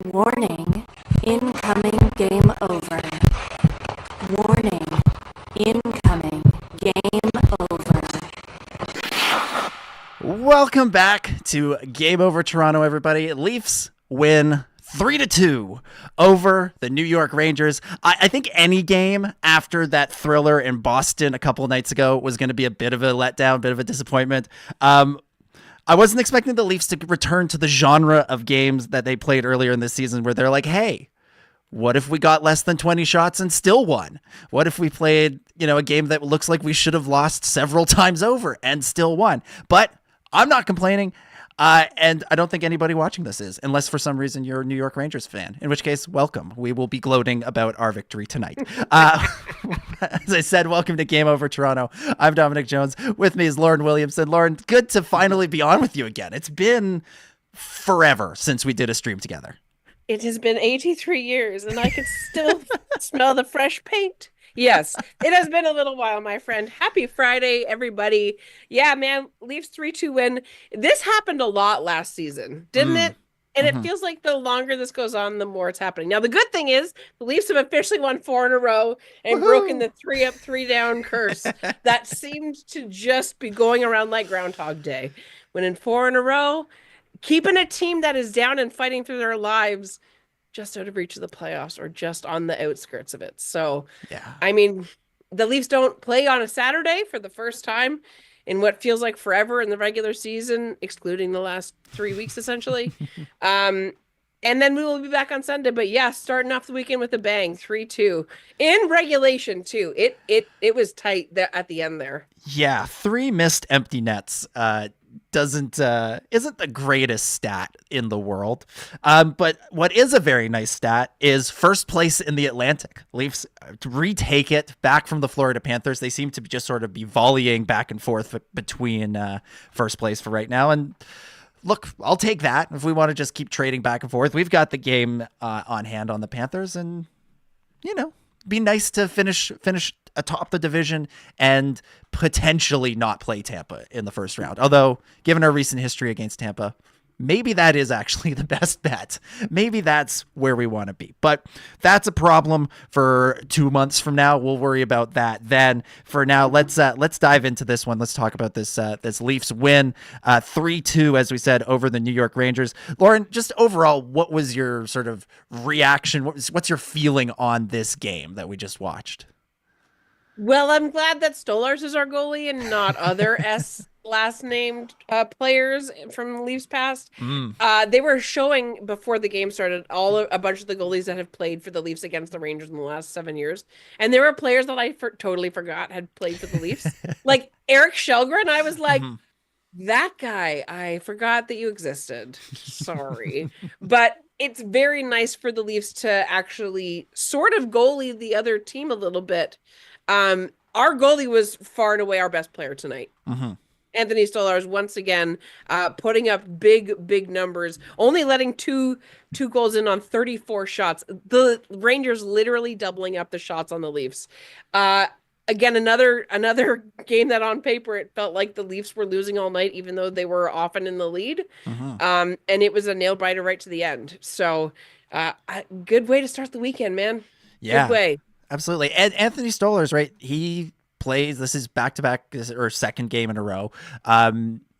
Warning, incoming game over. Warning, incoming game over. Welcome back to Game Over Toronto, everybody. Leafs win 3-2 over the New York Rangers. I think any game after that thriller in Boston a couple of nights ago was going to be a bit of a letdown, a bit of a disappointment. I wasn't expecting the Leafs to return to the genre of games that they played earlier in this season where they're like, hey, what if we got less than 20 shots and still won? What if we played, a game that looks like we should have lost several times over and still won? But I'm not complaining. And I don't think anybody watching this is, unless for some reason you're a New York Rangers fan, in which case, welcome. We will be gloating about our victory tonight. As I said, welcome to Game Over Toronto. I'm Dominic Jones. With me is Lauren Williamson. Lauren, good to finally be on with you again. It's been forever since we did a stream together. It has been 83 years, and I can still smell the fresh paint. Yes, it has been a little while, my friend. Happy Friday, everybody. Yeah, man, Leafs 3-2 win. This happened a lot last season, didn't it? And it feels like the longer this goes on, the more it's happening. Now, the good thing is the Leafs have officially won 4 in a row and broken the 3-up, 3-down curse that seemed to just be going around like Groundhog Day. Winning 4 in a row, keeping a team that is down and fighting through their lives just out of reach of the playoffs or just on the outskirts of it. So, yeah. I mean, the Leafs don't play on a Saturday for the first time in what feels like forever in the regular season, excluding the last 3 weeks, essentially. And then we will be back on Sunday. But yeah, starting off the weekend with a bang, 3-2 in regulation too. It was tight at the end there. Yeah, 3 missed empty nets. Isn't the greatest stat in the world. But what is a very nice stat is first place in the Atlantic. Leafs retake it back from the Florida Panthers. They seem to just sort of be volleying back and forth between first place for right now. And look, I'll take that. If we want to just keep trading back and forth, we've got the game on hand on the Panthers, and be nice to finish atop the division and potentially not play Tampa in the first round. Although, given our recent history against Tampa, maybe that is actually the best bet. Maybe that's where we want to be. But that's a problem for 2 months from now. We'll worry about that then. For now, let's dive into this one. Let's talk about this Leafs win, 3-2, as we said, over the New York Rangers. Lauren, just overall, what was your sort of reaction? What's your feeling on this game that we just watched? Well, I'm glad that Stolarz is our goalie and not other last-named players from Leafs past. They were showing before the game started a bunch of the goalies that have played for the Leafs against the Rangers in the last 7 years, and there were players that I totally forgot had played for the Leafs, like Eric Shelgren. I was like, that guy, I forgot that you existed. Sorry, but it's very nice for the Leafs to actually sort of goalie the other team a little bit. Our goalie was far and away our best player tonight. Anthony Stolarz once again putting up big numbers, only letting two goals in on 34 shots. The Rangers literally doubling up the shots on the Leafs. Again, another game that on paper it felt like the Leafs were losing all night, even though they were often in the lead. And it was a nail biter right to the end. So good way to start the weekend, man. Yeah. Good way. Absolutely. And Anthony Stolarz, right? He plays, this is back-to-back or second game in a row.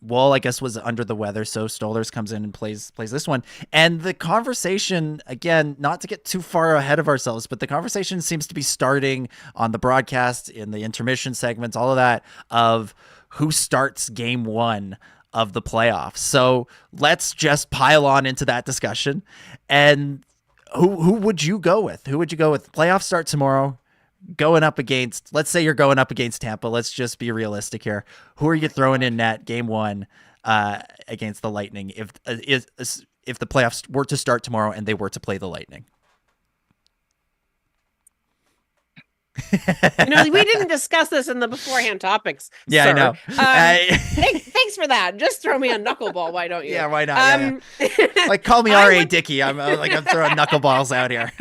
Wall, I guess, was under the weather, so Stolarz comes in and plays this one. And the conversation, again, not to get too far ahead of ourselves, but the conversation seems to be starting on the broadcast, in the intermission segments, all of that, of who starts game 1 of the playoffs. So let's just pile on into that discussion. And Who would you go with? Who would you go with? Playoffs start tomorrow. Going up against, let's say you're going up against Tampa. Let's just be realistic here. Who are you throwing in net game 1 against the Lightning if the playoffs were to start tomorrow and they were to play the Lightning? We didn't discuss this in the beforehand topics. Yeah, sir. I know. Thanks for that. Just throw me a knuckleball. Why don't you? Yeah, why not? Yeah. Like, call me R.A. Dickey. I'm throwing knuckleballs out here.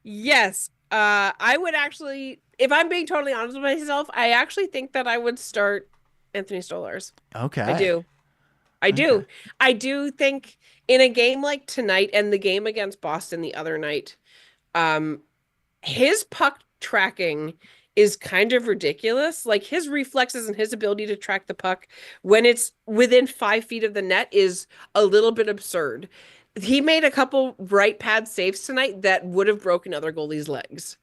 Yes. I would actually, if I'm being totally honest with myself, I actually think that I would start Anthony Stolarz. Okay. I do. I do think in a game like tonight and the game against Boston the other night, his puck tracking is kind of ridiculous. Like his reflexes and his ability to track the puck when it's within 5 feet of the net is a little bit absurd. He made a couple right pad saves tonight that would have broken other goalies' legs.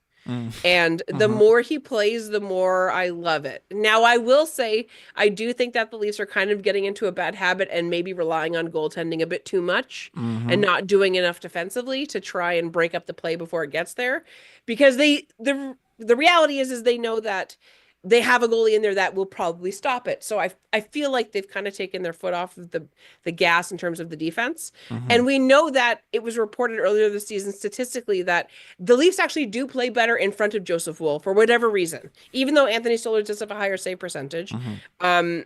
And the more he plays, the more I love it. Now, I will say, I do think that the Leafs are kind of getting into a bad habit and maybe relying on goaltending a bit too much and not doing enough defensively to try and break up the play before it gets there. Because the reality is they know that they have a goalie in there that will probably stop it. So I feel like they've kind of taken their foot off of the gas in terms of the defense. And we know that it was reported earlier this season statistically that the Leafs actually do play better in front of Joseph Woll for whatever reason, even though Anthony Stolarz does have a higher save percentage. I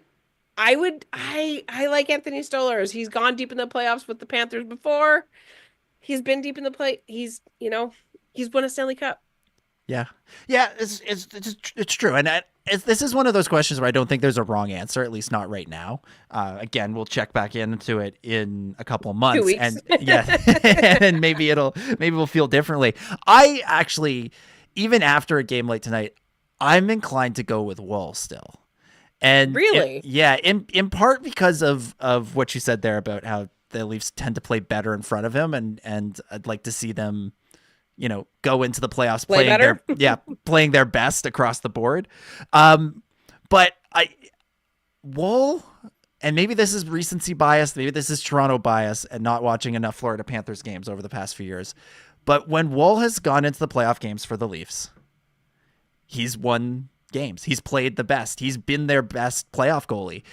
like Anthony Stolarz. He's gone deep in the playoffs with the Panthers before. He's been deep in the play. He's won a Stanley Cup. Yeah, it's true, and this is one of those questions where I don't think there's a wrong answer, at least not right now. Again, we'll check back into it in a couple of months, 2 weeks. and and maybe we'll feel differently. I actually, even after a game like tonight, I'm inclined to go with Woll still, and really, in part because of what you said there about how the Leafs tend to play better in front of him, and I'd like to see them, go into the playoffs playing their best across the board. But Woll, and maybe this is recency bias, maybe this is Toronto bias and not watching enough Florida Panthers games over the past few years. But when Woll has gone into the playoff games for the Leafs, he's won games. He's played the best. He's been their best playoff goalie.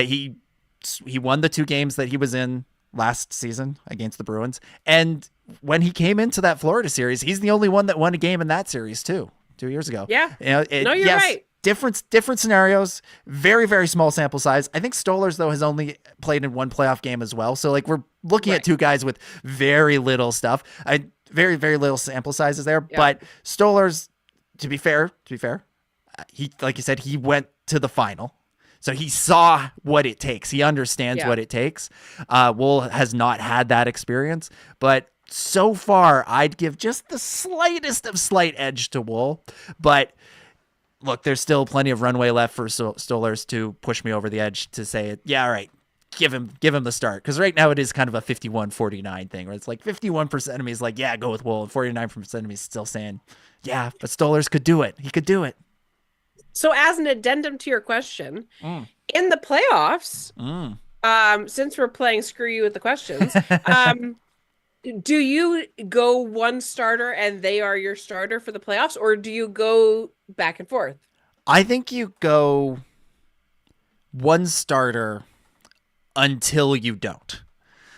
He won the 2 games that he was in last season against the Bruins. And when he came into that Florida series, he's the only one that won a game in that series too, 2 years ago. Yeah. You're right. Different scenarios, very, very small sample size. I think Stolarz, though, has only played in 1 playoff game as well. So we're looking at 2 guys with very little stuff. Very, very little sample sizes there. Yeah. But Stolarz, to be fair, he, like you said, he went to the final. So he saw what it takes. He understands what it takes. Woll has not had that experience, but so far I'd give just the slightest of slight edge to Woll. But look, there's still plenty of runway left for Stolarz to push me over the edge to say, yeah, all right, give him the start. Because right now it is kind of a 51-49 thing where it's like 51% of me is like, yeah, go with Woll, and 49% of me is still saying, yeah, but Stolarz could do it. He could do it. So as an addendum to your question, in the playoffs, since we're playing screw you with the questions, do you go 1 starter and they are your starter for the playoffs, or do you go back and forth? I think you go 1 starter until you don't.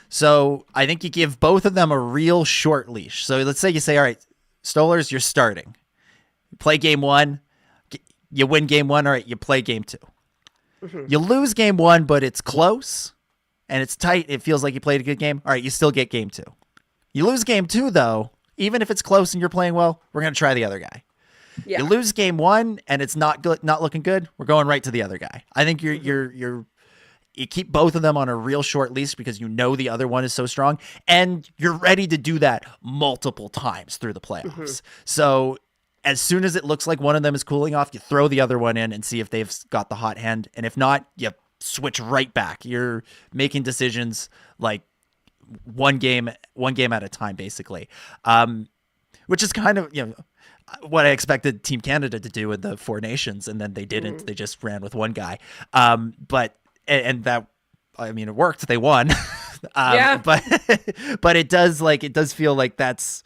So I think you give both of them a real short leash. So let's say you say, all right, Stolarz, you're starting. Play game 1. You win game 1, all right, you play game 2. You lose game 1, but it's close and it's tight. It feels like you played a good game. All right, you still get game 2. You lose game 2, though, even if it's close and you're playing well, we're going to try the other guy. Yeah. You lose game 1 and it's not looking good, we're going right to the other guy. I think you keep both of them on a real short leash because you know the other one is so strong, and you're ready to do that multiple times through the playoffs. So as soon as it looks like one of them is cooling off, you throw the other one in and see if they've got the hot hand. And if not, you switch right back. You're making decisions like one game at a time, basically, which is kind of, what I expected Team Canada to do with the 4 nations. And then they didn't. They just ran with one guy. But that, I mean, it worked. They won. But it does feel like that's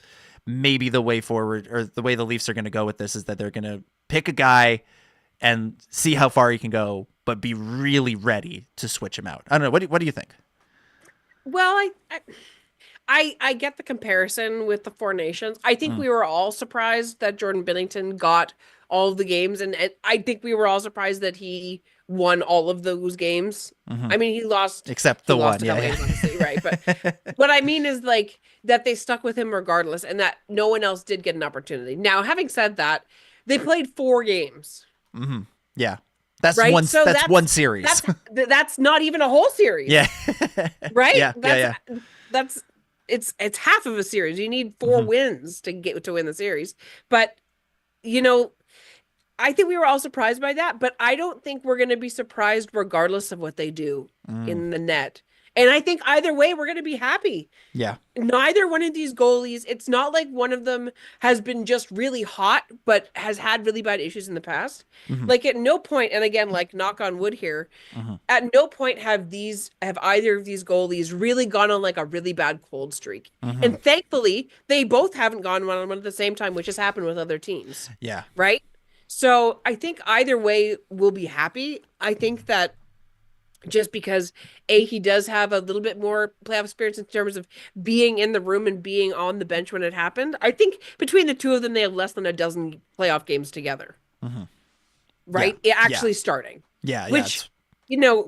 maybe the way forward, or the way the Leafs are going to go with this, is that they're going to pick a guy and see how far he can go, but be really ready to switch him out. I don't know. What do you think? Well, I get the comparison with the 4 nations. I think we were all surprised that Jordan Binnington got all of the games, and I think we were all surprised that he won all of those games. I mean, he lost except the one, games, honestly, right? But what I mean is that they stuck with him regardless, and that no one else did get an opportunity. Now, having said that, they played 4 games. Yeah, that's right? That's one series. That's not even a whole series. Yeah, right. Yeah, it's half of a series. You need 4 wins to win the series. But I think we were all surprised by that, but I don't think we're going to be surprised regardless of what they do in the net. And I think either way, we're going to be happy. Yeah. Neither one of these goalies, it's not like one of them has been just really hot, but has had really bad issues in the past. Like at no point, and again, like knock on wood here, at no point have either of these goalies really gone on like a really bad cold streak. And thankfully, they both haven't gone on one at the same time, which has happened with other teams. Yeah. Right? So I think either way, we'll be happy. I think that just because he does have a little bit more playoff experience in terms of being in the room and being on the bench when it happened. I think between the two of them, they have less than a dozen playoff games together. Right? Yeah. Actually starting. Yeah. Which,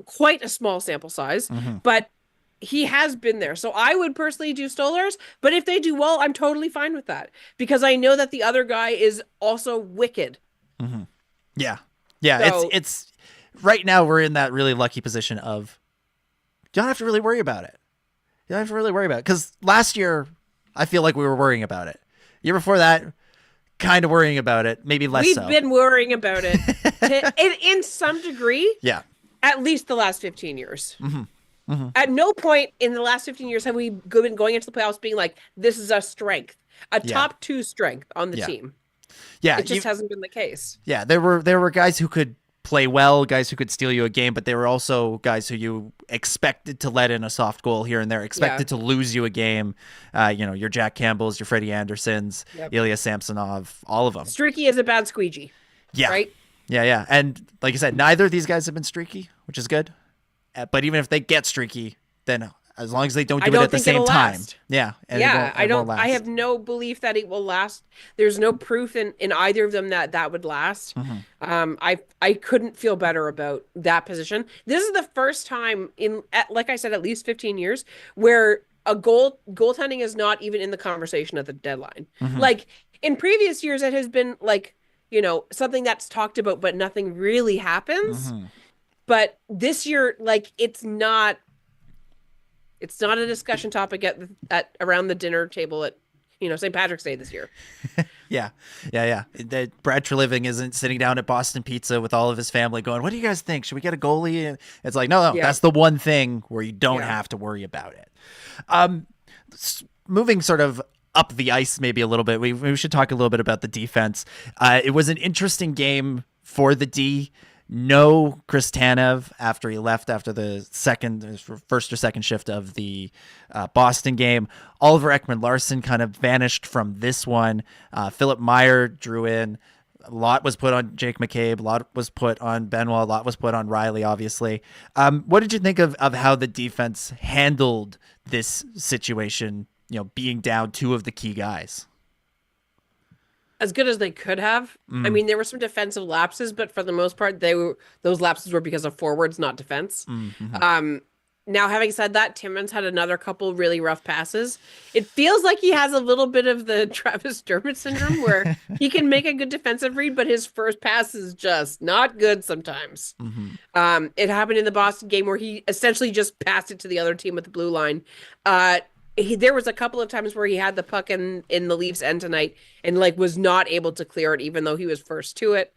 quite a small sample size, but he has been there. So I would personally do Stolarz, but if they do well, I'm totally fine with that because I know that the other guy is also wicked. Yeah. Yeah. So, it's right now we're in that really lucky position of you don't have to really worry about it. You don't have to really worry about it. Because last year, I feel like we were worrying about it. Year before that, kind of worrying about it. Maybe less We've so. been worrying about it in some degree. Yeah. At least the last 15 years. At no point in the last 15 years have we been going into the playoffs being like, this is a strength, a top 2 strength on the team. Yeah. It just hasn't been the case. Yeah. There were guys who could play well, guys who could steal you a game, but they were also guys who you expected to let in a soft goal here and there, expected to lose you a game. Your Jack Campbells, your Freddie Andersons, Ilya Samsonov, all of them. Streaky is a bad squeegee. Yeah. Right? Yeah. And like I said, neither of these guys have been streaky, which is good. But even if they get streaky, then as long as they don't do it at the same time. Last. Yeah. I have no belief that it will last. There's no proof in either of them that would last. I couldn't feel better about that position. This is the first time like I said, at least 15 years where a goaltending is not even in the conversation at the deadline. Like in previous years, it has been like, something that's talked about, but nothing really happens. But this year, like it's not a discussion topic at around the dinner table at St. Patrick's Day this year. Yeah. That Brad Treliving isn't sitting down at Boston Pizza with all of his family going, what do you guys think? Should we get a goalie? And it's like, no, that's the one thing where you don't have to worry about it. Moving sort of up the ice maybe a little bit, we should talk a little bit about the defense. It was an interesting game for the D. No Chris Tanev after he left after the first or second shift of the Boston game. Oliver Ekman-Larsson kind of vanished from this one. Philip Meyer drew in. A lot was put on Jake McCabe. A lot was put on Benoit. A lot was put on Riley, obviously. What did you think of how the defense handled this situation, being down 2 of the key guys? As good as they could have. I mean, there were some defensive lapses, but for the most part, those lapses were because of forwards, not defense. Now, having said that, Timmins had another couple really rough passes. It feels like he has a little bit of the Travis Dermott syndrome where he can make a good defensive read, but his first pass is just not good sometimes. It happened in the Boston game where he essentially just passed it to the other team at the blue line. There was a couple of times where he had the puck in the Leafs end tonight and was not able to clear it, even though he was first to it.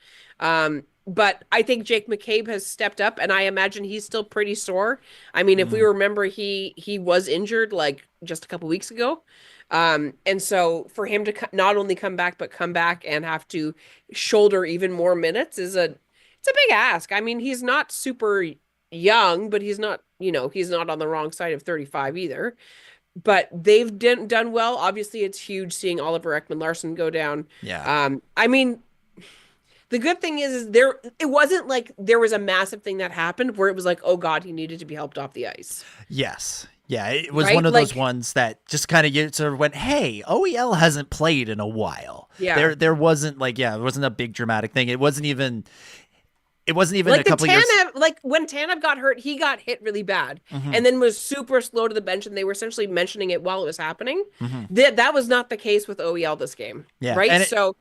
But I think Jake McCabe has stepped up, and I imagine he's still pretty sore. I mean, if we remember, he was injured just a couple weeks ago. And so for him to not only come back, but come back and have to shoulder even more minutes it's a big ask. I mean, he's not super young, but he's not on the wrong side of 35 either. But they've done well. Obviously, it's huge seeing Oliver Ekman-Larsson go down. Yeah. I mean, the good thing is it wasn't like there was a massive thing that happened where it was like, oh God, he needed to be helped off the ice. Yes. Yeah. It was one of those ones that just kind of you sort of went, hey, OEL hasn't played in a while. Yeah. There wasn't it wasn't a big dramatic thing. It wasn't even a couple of years. Like when Tanev got hurt, he got hit really bad and then was super slow to the bench, and they were essentially mentioning it while it was happening. That was not the case with OEL this game. Yeah. Right. So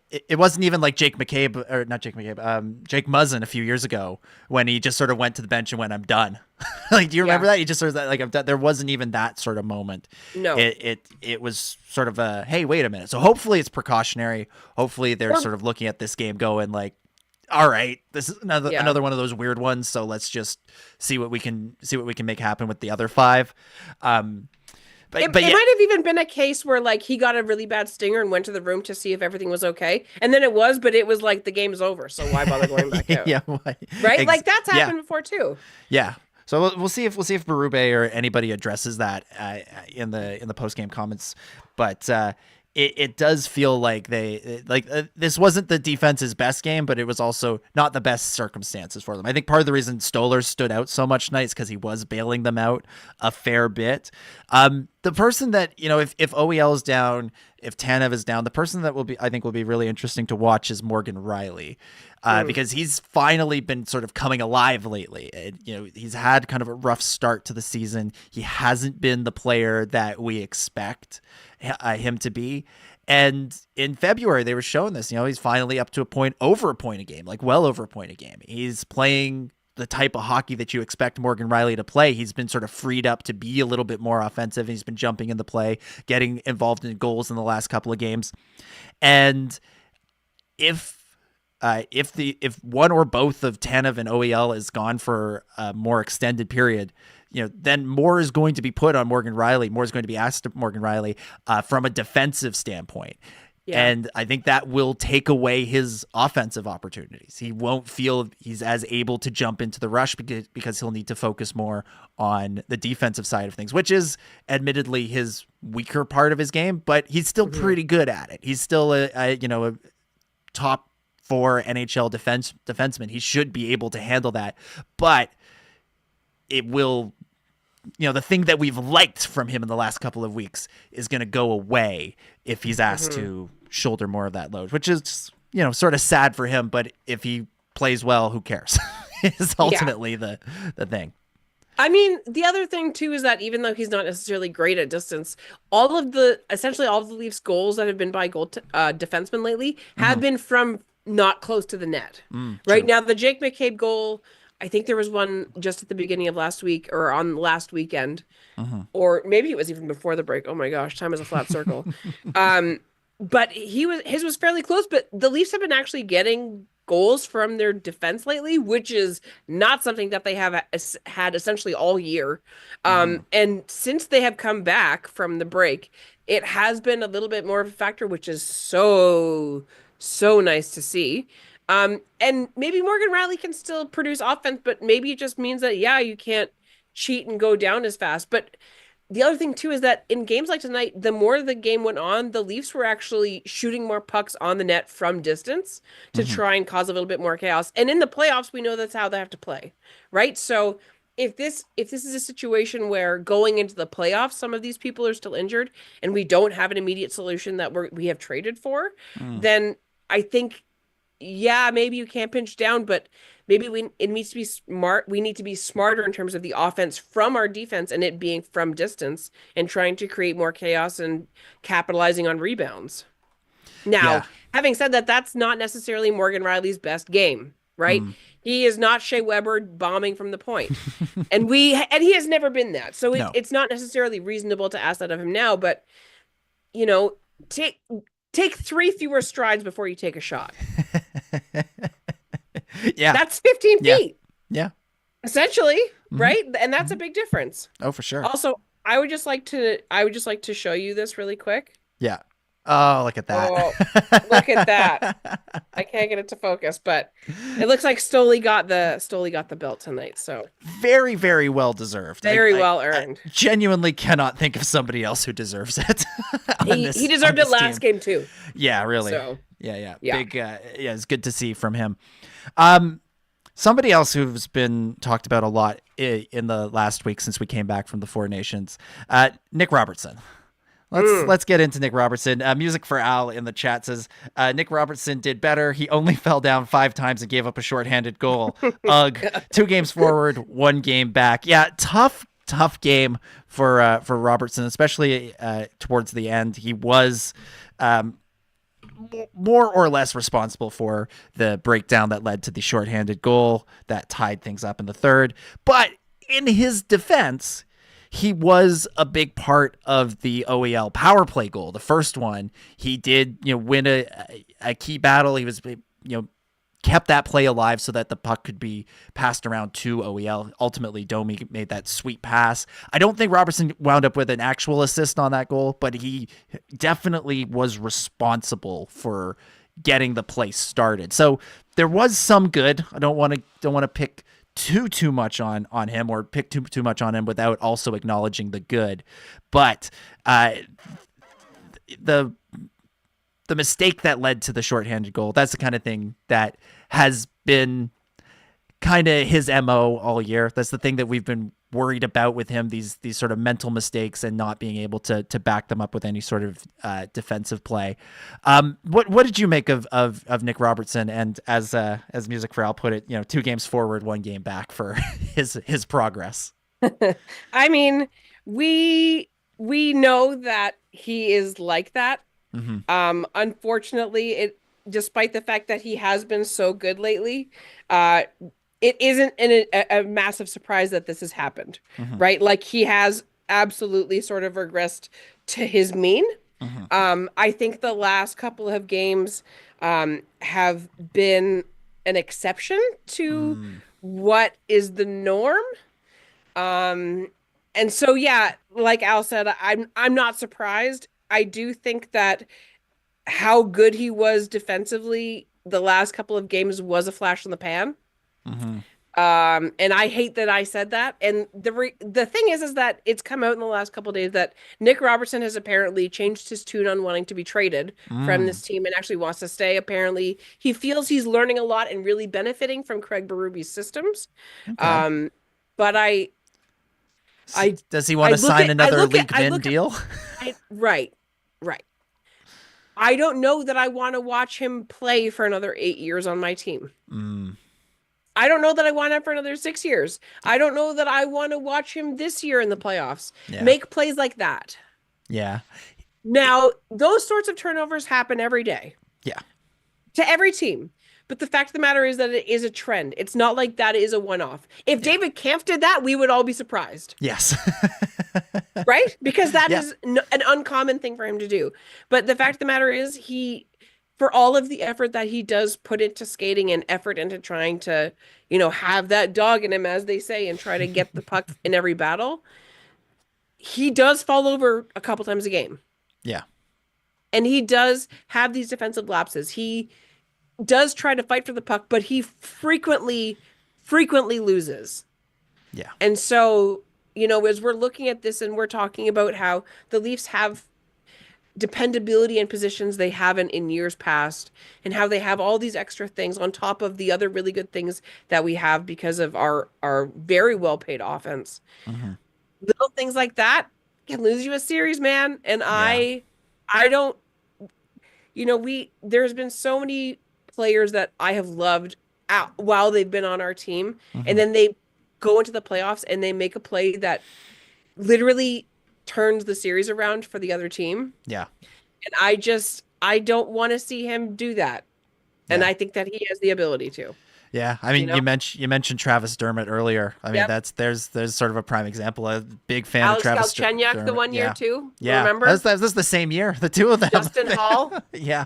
it wasn't even like Jake McCabe, or not Jake McCabe, Jake Muzzin a few years ago when he just sort of went to the bench and went, "I'm done." Like, do you remember that? He just sort of like, "I'm done." There wasn't even that sort of moment. No, it was sort of a, hey, wait a minute. So hopefully it's precautionary. Hopefully they're sort of looking at this game going like, all right, this is another one of those weird ones. So let's just see what we can make happen with the other 5. But it might have even been a case where like he got a really bad stinger and went to the room to see if everything was okay, and then it was, but it was like the game's over, so why bother going back out? Yeah, right. Like that's happened before too. Yeah. So we'll see if Berube or anybody addresses that in the post game comments, but. It does feel like this wasn't the defense's best game, but it was also not the best circumstances for them. I think part of the reason Stolar stood out so much tonight is because he was bailing them out a fair bit. The person that, if OEL is down, if Tanev is down, the person that will be really interesting to watch is Morgan Riley. Because he's finally been sort of coming alive lately. He's had kind of a rough start to the season. He hasn't been the player that we expect him to be. And in February, they were showing this. He's finally up to over a point a game, like well over a point a game. He's playing the type of hockey that you expect Morgan Riley to play. He's been sort of freed up to be a little bit more offensive. He's been jumping in the play, getting involved in goals in the last couple of games. And if one or both of Tanev and OEL is gone for a more extended period, then more is going to be put on Morgan Riley. More is going to be asked of Morgan Riley from a defensive standpoint. Yeah. And I think that will take away his offensive opportunities. He won't feel he's as able to jump into the rush because he'll need to focus more on the defensive side of things, which is admittedly his weaker part of his game, but he's still pretty good at it. He's still a top 4 NHL defenseman. He should be able to handle that, but it will, the thing that we've liked from him in the last couple of weeks is going to go away if he's asked to shoulder more of that load, which is, sort of sad for him. But if he plays well, who cares? Is ultimately the thing. I mean, the other thing too is that even though he's not necessarily great at distance, essentially all of the Leafs goals that have been by defensemen lately have been from not close to the net. Right now, the Jake McCabe goal, I think there was one just at the beginning of last week or on last weekend, or maybe it was even before the break. Oh my gosh, time is a flat circle. But his was fairly close. But the Leafs have been actually getting goals from their defense lately, which is not something that they have had essentially all year. And since they have come back from the break, it has been a little bit more of a factor, which is so nice to see. And maybe Morgan Riley can still produce offense, but maybe it just means that, you can't cheat and go down as fast. But the other thing, too, is that in games like tonight, the more the game went on, the Leafs were actually shooting more pucks on the net from distance to try and cause a little bit more chaos. And in the playoffs, we know that's how they have to play, right? So if this is a situation where going into the playoffs, some of these people are still injured and we don't have an immediate solution that we have traded for, then I think, maybe you can't pinch down, but maybe it needs to be smart. We need to be smarter in terms of the offense from our defense and it being from distance and trying to create more chaos and capitalizing on rebounds. Now, having said that, that's not necessarily Morgan Riley's best game, right? He is not Shea Weber bombing from the point. and he has never been that. So it's not necessarily reasonable to ask that of him now, but take 3 fewer strides before you take a shot. That's 15 feet. Yeah. Essentially, right? And that's a big difference. Oh, for sure. Also, I would just like to show you this really quick. Yeah. Oh, look at that. Oh, look at that. I can't get it to focus, but it looks like Stoli got the belt tonight. So very, very well deserved. Very well earned. I genuinely cannot think of somebody else who deserves it. He deserved it last game too. Yeah, really. So, yeah. Big. It's good to see from him. Somebody else who's been talked about a lot in the last week since we came back from the Four Nations, Nick Robertson. Let's get into Nick Robertson. Music for Al in the chat says, Nick Robertson did better. He only fell down 5 times and gave up a shorthanded goal. Ugh. 2 games forward, 1 game back. Yeah, tough game for Robertson, especially towards the end. He was more or less responsible for the breakdown that led to the shorthanded goal that tied things up in the third. But in his defense, he was a big part of the OEL power play goal. The first one, he did, win a key battle. He was, kept that play alive so that the puck could be passed around to OEL. Ultimately, Domi made that sweet pass. I don't think Robertson wound up with an actual assist on that goal, but he definitely was responsible for getting the play started. So there was some good. I don't want to pick too much on him, or pick too much on him without also acknowledging the good. But the mistake that led to the shorthanded goal, that's the kind of thing that has been kind of his MO all year. That's the thing that we've been worried about with him, these sort of mental mistakes and not being able to back them up with any sort of defensive play. What did you make of Nick Robertson? And as Music for Al put it, 2 games forward, 1 game back for his progress. I mean, we know that he is like that. Mm-hmm. Unfortunately, despite the fact that he has been so good lately, it isn't a massive surprise that this has happened, mm-hmm. right? Like, he has absolutely sort of regressed to his mean. Mm-hmm. I think the last couple of games have been an exception to what is the norm. And so, yeah, like Al said, I'm not surprised. I do think that how good he was defensively the last couple of games was a flash in the pan. Mm-hmm. And I hate that I said that. And the thing is that it's come out in the last couple of days that Nick Robertson has apparently changed his tune on wanting to be traded from this team and actually wants to stay. Apparently, he feels he's learning a lot and really benefiting from Craig Berube's systems. Okay. But does he want to sign another league min deal? Right. I don't know that I want to watch him play for another 8 years on my team. I don't know that I want him for another 6 years. I don't know that I want to watch him this year in the playoffs. Yeah. Make plays like that. Yeah. Now, those sorts of turnovers happen every day. Yeah. To every team. But the fact of the matter is that it is a trend. It's not like that is a one-off. If David Kampf did that, we would all be surprised. Yes. Right? Because that is an uncommon thing for him to do. But the fact of the matter is, for all of the effort that he does put into skating and effort into trying to, have that dog in him, as they say, and try to get the puck in every battle, he does fall over a couple times a game. Yeah. And he does have these defensive lapses. He does try to fight for the puck, but he frequently loses. Yeah. And so, as we're looking at this and we're talking about how the Leafs have dependability in positions they haven't in years past, and how they have all these extra things on top of the other really good things that we have because of our very well paid offense. Mm-hmm. Little things like that can lose you a series, man. And I don't, there's been so many players that I have loved while they've been on our team, mm-hmm. and then they go into the playoffs and they make a play that literally turns the series around for the other team. Yeah. And I don't want to see him do that. Yeah. And I think that he has the ability to. Yeah. I mean, you mentioned Travis Dermott earlier. I mean, there's sort of a prime example. A big fan Alex of Travis Galchenyuk Dermott. The one year too. Yeah. Remember? This is the same year. The two of them. Justin Hall. Yeah.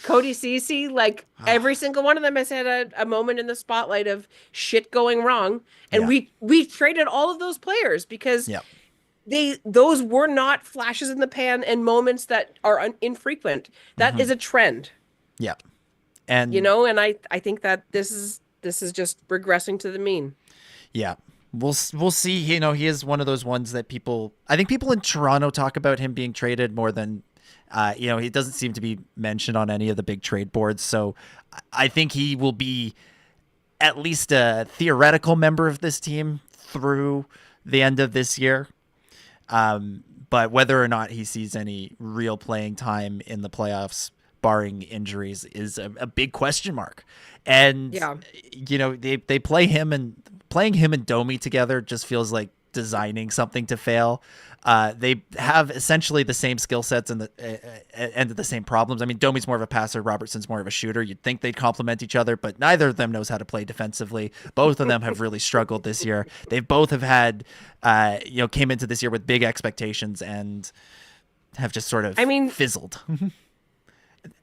Cody Ceci, like every single one of them has had a moment in the spotlight of shit going wrong. And we traded all of those players because those were not flashes in the pan and moments that are infrequent. That is a trend. Yeah. And and I think that this is just regressing to the mean. Yeah. We'll see. He is one of those ones that I think people in Toronto talk about him being traded more than he doesn't seem to be mentioned on any of the big trade boards. So I think he will be at least a theoretical member of this team through the end of this year. But whether or not he sees any real playing time in the playoffs, barring injuries, is a big question mark. And, they play him, and playing him and Domi together just feels like designing something to fail. They have essentially the same skill sets and the same problems. I mean, Domi's more of a passer, Robertson's more of a shooter. You'd think they'd complement each other, but neither of them knows how to play defensively. Both of them have really struggled this year. They both have had, came into this year with big expectations and have just sort of fizzled.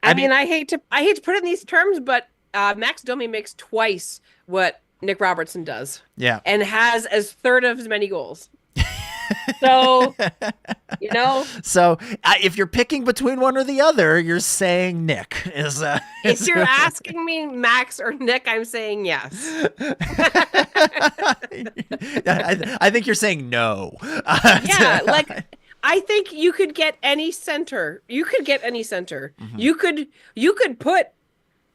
I mean, I hate to put it in these terms, but Max Domi makes twice what Nick Robertson does. Yeah. And has as third of as many goals. So, So if you're picking between one or the other, you're saying Nick is. If you're asking me Max or Nick, I'm saying yes. I think you're saying no. Yeah, like I think you could get any center. You could get any center. Mm-hmm.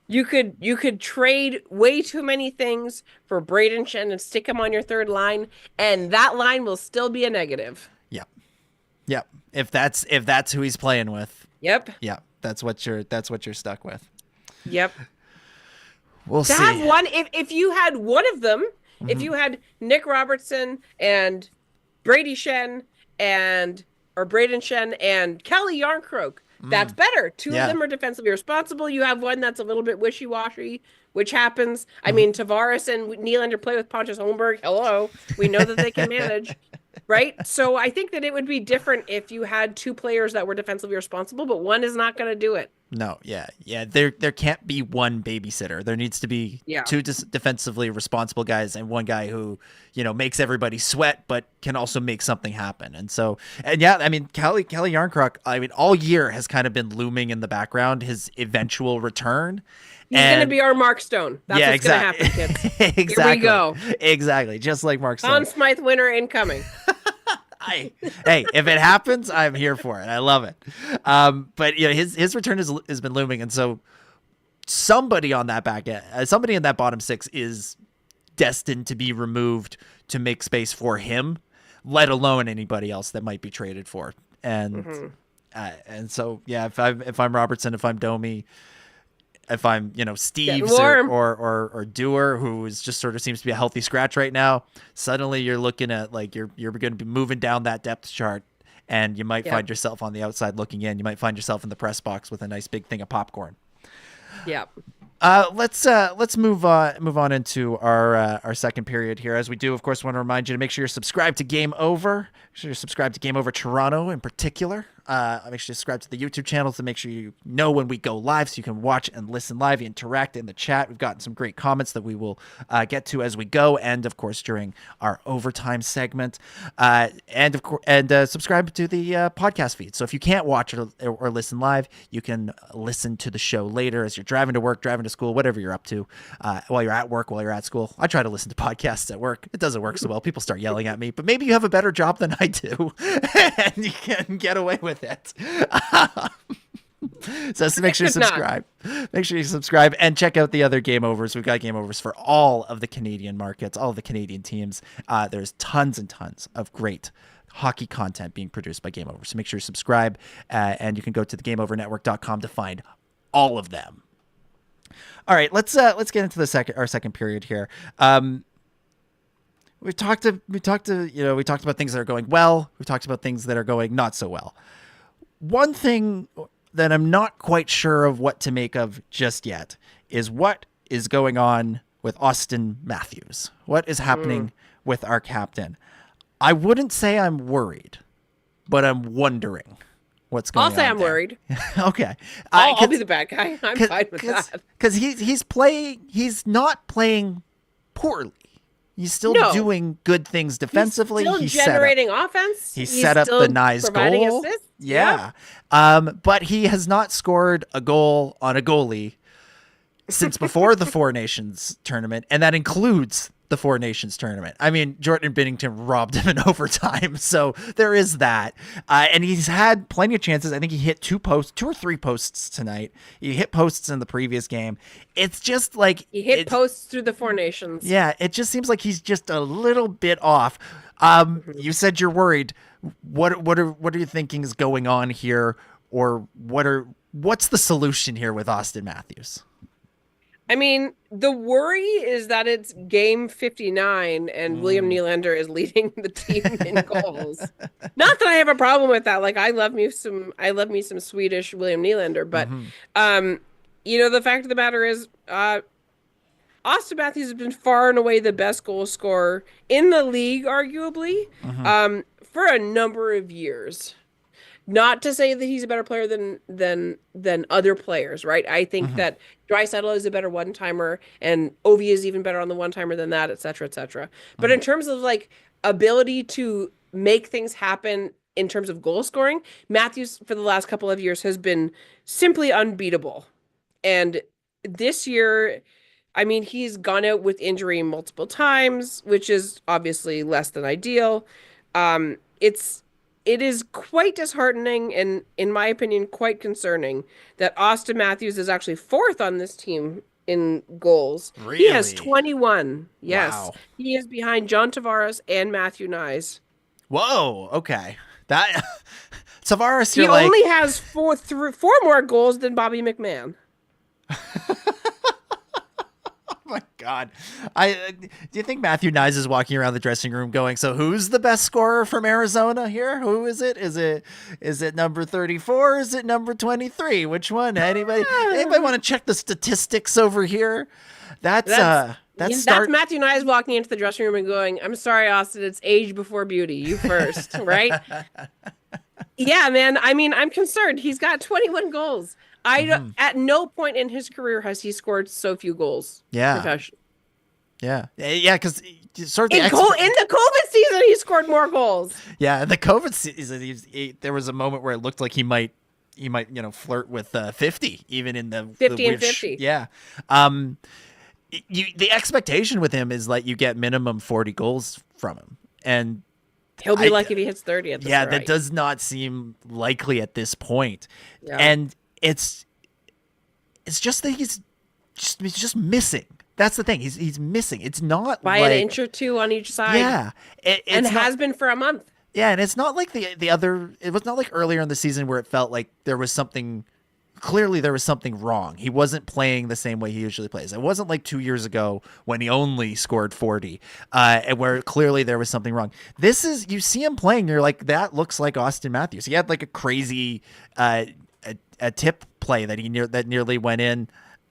You could trade way too many things for Braden Shen and stick him on your third line, and that line will still be a negative. Yep. If that's who he's playing with. Yep. Yeah. That's what you're stuck with. Yep. We'll see. Have one if you had one of them, mm-hmm. If you had Nick Robertson and Brady Shen or Braden Shen and Kelly Yarncroke, that's better. Two of them are defensively responsible. You have one that's a little bit wishy-washy, which happens. I mean, Tavares and Nylander play with Pontus Holmberg. Hello. We know that they can manage, right? So I think that it would be different if you had two players that were defensively responsible, but one is not going to do it. No, yeah. There can't be one babysitter. There needs to be two defensively responsible guys and one guy who, makes everybody sweat, but can also make something happen. And so, I mean, Kelly Yarncroc, all year has kind of been looming in the background, his eventual return. He's going to be our Mark Stone. That's what's going to happen, kids. Exactly. Here we go. Exactly. Just like Mark Stone. Conn Smythe winner incoming. Hey, if it happens, I'm here for it. I love it. But his return has been looming, and so somebody on that back end, somebody in that bottom six is destined to be removed to make space for him, let alone anybody else that might be traded for. And and so if I'm Robertson, if I'm Domi, if I'm Steves or Dewar, who is just sort of seems to be a healthy scratch right now, suddenly you're looking at you're going to be moving down that depth chart, and you might find yourself on the outside looking in. You might find yourself in the press box with a nice big thing of popcorn. Yeah. Let's move on into our second period here. As we do, of course, want to remind you to make sure you're subscribed to Game Over. Make sure you're subscribed to Game Over Toronto in particular. Make sure you subscribe to the YouTube channel to make sure you know when we go live, so you can watch and listen live, interact in the chat. We've gotten some great comments that we will get to as we go, and of course during our overtime segment. And subscribe to the podcast feed. So if you can't watch or listen live, you can listen to the show later as you're driving to work, driving to school, whatever you're up to, while you're at work, while you're at school. I try to listen to podcasts at work. It doesn't work so well. People start yelling at me, but maybe you have a better job than I do, and you can get away with it. So make sure you subscribe. Make sure you subscribe and check out the other Game Overs. We've got Game Overs for all of the Canadian markets, all of the Canadian teams. There's tons and tons of great hockey content being produced by Game Over. So make sure you subscribe, and you can go to thegameovernetwork.com to find all of them. All right, let's get into our second period here. We talked about things that are going well. We talked about things that are going not so well. One thing that I'm not quite sure of what to make of just yet is what is going on with Austin Matthews. What is happening with our captain? I wouldn't say I'm worried, but I'm wondering what's going on. I'll say I'm worried. Okay. I'll be the bad guy. I'm fine with that. Because he's not playing poorly. He's still doing good things defensively. He's still generating offense. He set up the nice goal. Assists. Yeah. But he has not scored a goal on a goalie since before the Four Nations tournament, and that includes the Four Nations tournament. I mean, Jordan Binnington robbed him in overtime, so there is that. And he's had plenty of chances. I think he hit two or three posts tonight. He hit posts in the previous game. It's just like he hit posts through the Four Nations. Yeah, it just seems like he's just a little bit off. You said you're worried. What are you thinking is going on here, or what's the solution here with Austin Matthews? I mean, the worry is that it's game 59 and William Nylander is leading the team in goals. Not that I have a problem with that. Like, I love me some Swedish William Nylander, but the fact of the matter is Austin Matthews has been far and away the best goal scorer in the league, arguably, for a number of years. Not to say that he's a better player than other players, right? I think that Draisaitl is a better one-timer, and Ovi is even better on the one-timer than that, et cetera, et cetera. But in terms of like ability to make things happen in terms of goal scoring, Matthews for the last couple of years has been simply unbeatable. And this year, I mean, he's gone out with injury multiple times, which is obviously less than ideal. It is quite disheartening and, in my opinion, quite concerning that Austin Matthews is actually fourth on this team in goals. Really? He has 21. Yes. Wow. He is behind John Tavares and Matthew Nyes. Whoa. Okay. That Tavares, He only has four more goals than Bobby McMahon. Oh my God. Do you think Matthew Nyes is walking around the dressing room going, so who's the best scorer from Arizona here? Who is it? Is it number 34? Is it number 23? Which one? Anybody want to check the statistics over here? That's Matthew Nyes walking into the dressing room and going, I'm sorry, Austin, it's age before beauty. You first, right? Yeah, man. I mean, I'm concerned. He's got 21 goals. At no point in his career has he scored so few goals. Yeah. Yeah. Yeah, because sort of in the COVID season, he scored more goals. Yeah, in the COVID season, there was a moment where it looked like he might flirt with 50, even in the 50 and 50. Yeah. The expectation with him is like you get minimum 40 goals from him, and he'll be lucky if he hits 30 at this rate. That does not seem likely at this point. Yeah. And it's just that he's just missing. That's the thing. He's missing. It's not by an inch or two on each side. Yeah, has been for a month. Yeah, and it's not like the other. It was not like earlier in the season where it felt like there was something. Clearly, there was something wrong. He wasn't playing the same way he usually plays. It wasn't like 2 years ago when he only scored 40, and where clearly there was something wrong. This is, you see him playing, you're like, that looks like Austin Matthews. He had like a crazy a tip play that nearly went in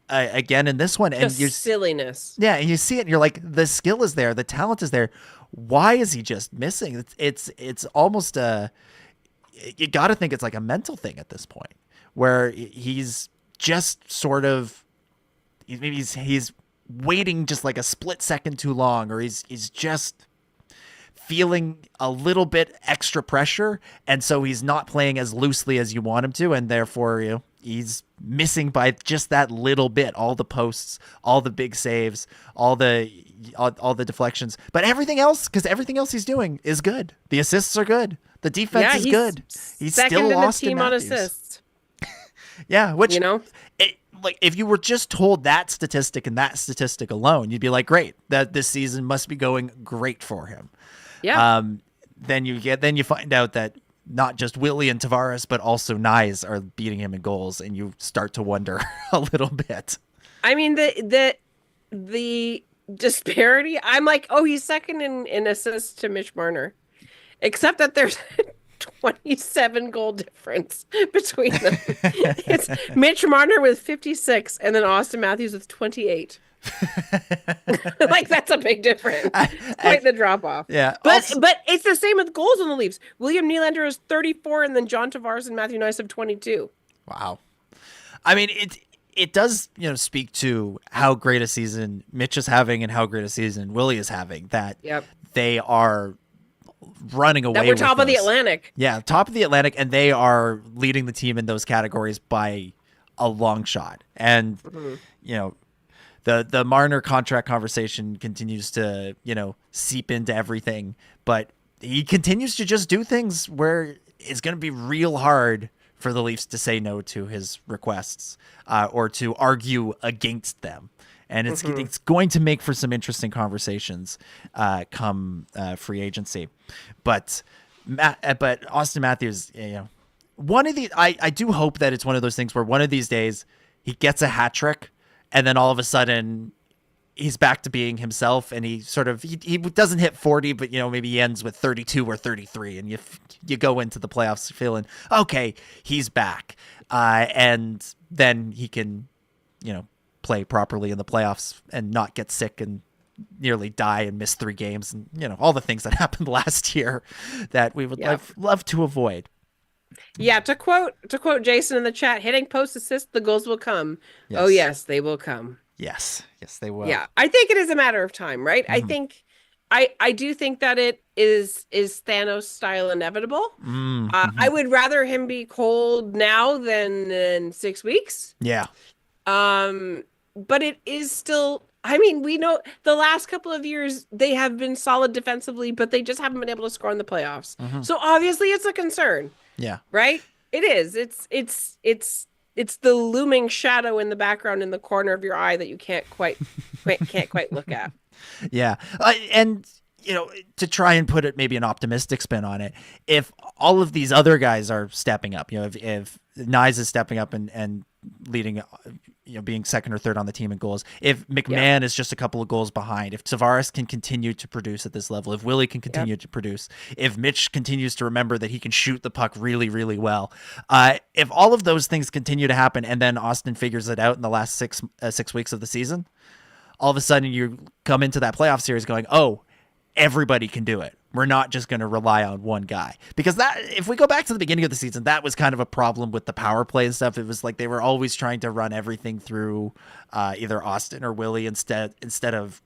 again in this one, and silliness. Yeah, and you see it, and you're like, the skill is there, the talent is there. Why is he just missing? It's almost you got to think it's like a mental thing at this point, where he's just sort of maybe he's waiting just like a split second too long, or he's just feeling a little bit extra pressure, and so he's not playing as loosely as you want him to, and therefore he's missing by just that little bit. All the posts, all the big saves, all the deflections, but everything else he's doing is good. The assists are good. The defense is good. He's still lost in the team on assists. Yeah, which like if you were just told that statistic and that statistic alone, you'd be like, great, that this season must be going great for him. Yeah. Then you find out that not just Willie and Tavares, but also Nyes are beating him in goals, and you start to wonder a little bit. I mean, the disparity. I'm like, oh, he's second in assists to Mitch Marner, except that there's 27 goal difference between them. It's Mitch Marner with 56, and then Austin Matthews with 28. Like, that's a big difference. Quite the drop off. Yeah, but it's the same with goals on the Leafs. William Nylander is 34, and then John Tavares and Matthew Nyes have 22. Wow. I mean, it does speak to how great a season Mitch is having and how great a season Willie is having, that they are running away. That we're top of the Atlantic. Yeah, top of the Atlantic, and they are leading the team in those categories by a long shot. And the Marner contract conversation continues to, seep into everything, but he continues to just do things where it's going to be real hard for the Leafs to say no to his requests or to argue against them. And it's going to make for some interesting conversations come free agency. But Austin Matthews, one of the I do hope that it's one of those things where one of these days he gets a hat trick, and then all of a sudden he's back to being himself, and he doesn't hit 40, but maybe he ends with 32 or 33, and you go into the playoffs feeling okay, he's back, and then he can play properly in the playoffs and not get sick and nearly die and miss 3 games, and all the things that happened last year that we would love to avoid. Yeah, to quote Jason in the chat, hitting post assist, the goals will come. Yes. Oh yes, they will come. Yes, they will. Yeah, I think it is a matter of time, right? Mm-hmm. I do think that it is Thanos style inevitable. Mm-hmm. I would rather him be cold now than in 6 weeks. Yeah. But it is still, I mean, we know the last couple of years they have been solid defensively, but they just haven't been able to score in the playoffs. Mm-hmm. So obviously it's a concern. Yeah. Right? It is. It's the looming shadow in the background in the corner of your eye that you can't quite look at. Yeah. And to try and put it maybe an optimistic spin on it, if all of these other guys are stepping up, if Nyes is stepping up and leading, being second or third on the team in goals, if McMahon is just a couple of goals behind, if Tavares can continue to produce at this level, if Willie can continue to produce, if Mitch continues to remember that he can shoot the puck really, really well, if all of those things continue to happen, and then Austin figures it out in the last 6 weeks of the season, all of a sudden you come into that playoff series going, oh, everybody can do it. We're not just going to rely on one guy, because that, if we go back to the beginning of the season, that was kind of a problem with the power play and stuff. It was like they were always trying to run everything through either Austin or Willie instead of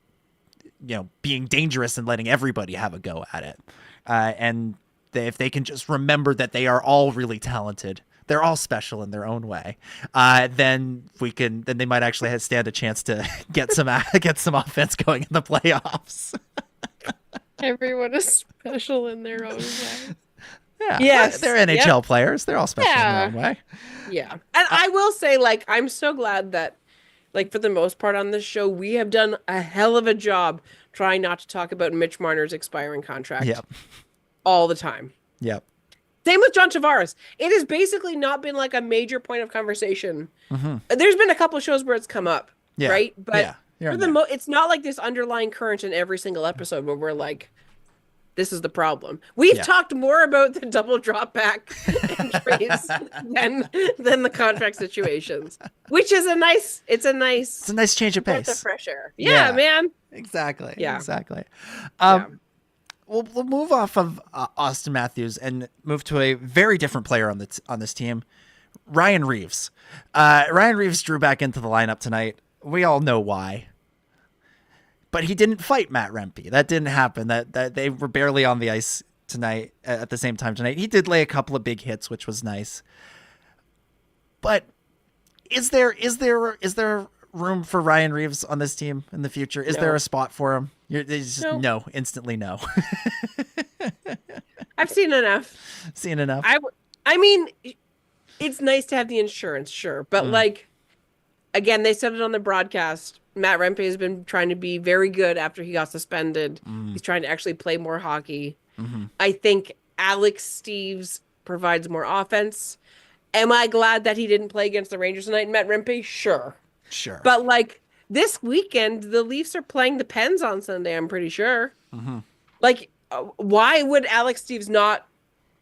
being dangerous and letting everybody have a go at it. And if they can just remember that they are all really talented, they're all special in their own way, then they might actually stand a chance to get some offense going in the playoffs. Everyone is special in their own way. Yeah. Yes. They're NHL players. They're all special in their own way. Yeah. And I will say, I'm so glad that, for the most part on this show, we have done a hell of a job trying not to talk about Mitch Marner's expiring contract all the time. Yep. Same with John Tavares. It has basically not been a major point of conversation. Mm-hmm. There's been a couple of shows where it's come up, right? But it's not like this underlying current in every single episode where we're like, this is the problem. We've talked more about the double drop back entries than the contract situations, which is a nice change of pace. Breath of fresh air. Yeah, man. Exactly. Yeah. Exactly. We'll move off of Austin Matthews and move to a very different player on this team, Ryan Reeves. Ryan Reeves drew back into the lineup tonight. We all know why, but he didn't fight Matt Rempe. That didn't happen. That they were barely on the ice tonight at the same time tonight. He did lay a couple of big hits, which was nice. But is there room for Ryan Reeves on this team in the future? Is there a spot for him? No, instantly no. I've seen enough. I mean, it's nice to have the insurance, sure, but again, they said it on the broadcast. Matt Rempe has been trying to be very good after he got suspended. He's trying to actually play more hockey. Mm-hmm. I think Alex Steves provides more offense. Am I glad that he didn't play against the Rangers tonight and Matt Rempe? Sure. But this weekend, the Leafs are playing the Pens on Sunday, I'm pretty sure. Mm-hmm. Why would Alex Steves not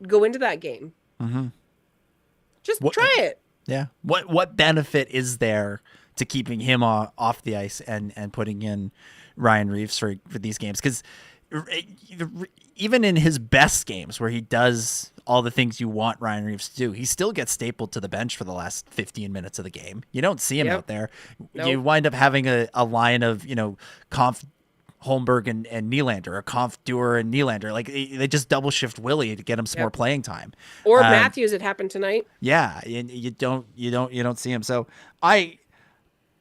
go into that game? Mm-hmm. Just try it. Yeah. What benefit is there to keeping him off the ice and putting in Ryan Reeves for these games? Because even in his best games where he does all the things you want Ryan Reeves to do, he still gets stapled to the bench for the last 15 minutes of the game. You don't see him out there. Nope. You wind up having a line of, Kampf, Holmberg, and Nylander, or Kampf, Dewar, and Nylander. They just double shift Willie to get him some more playing time. Or Matthews, it happened tonight. Yeah, and you don't see him. So I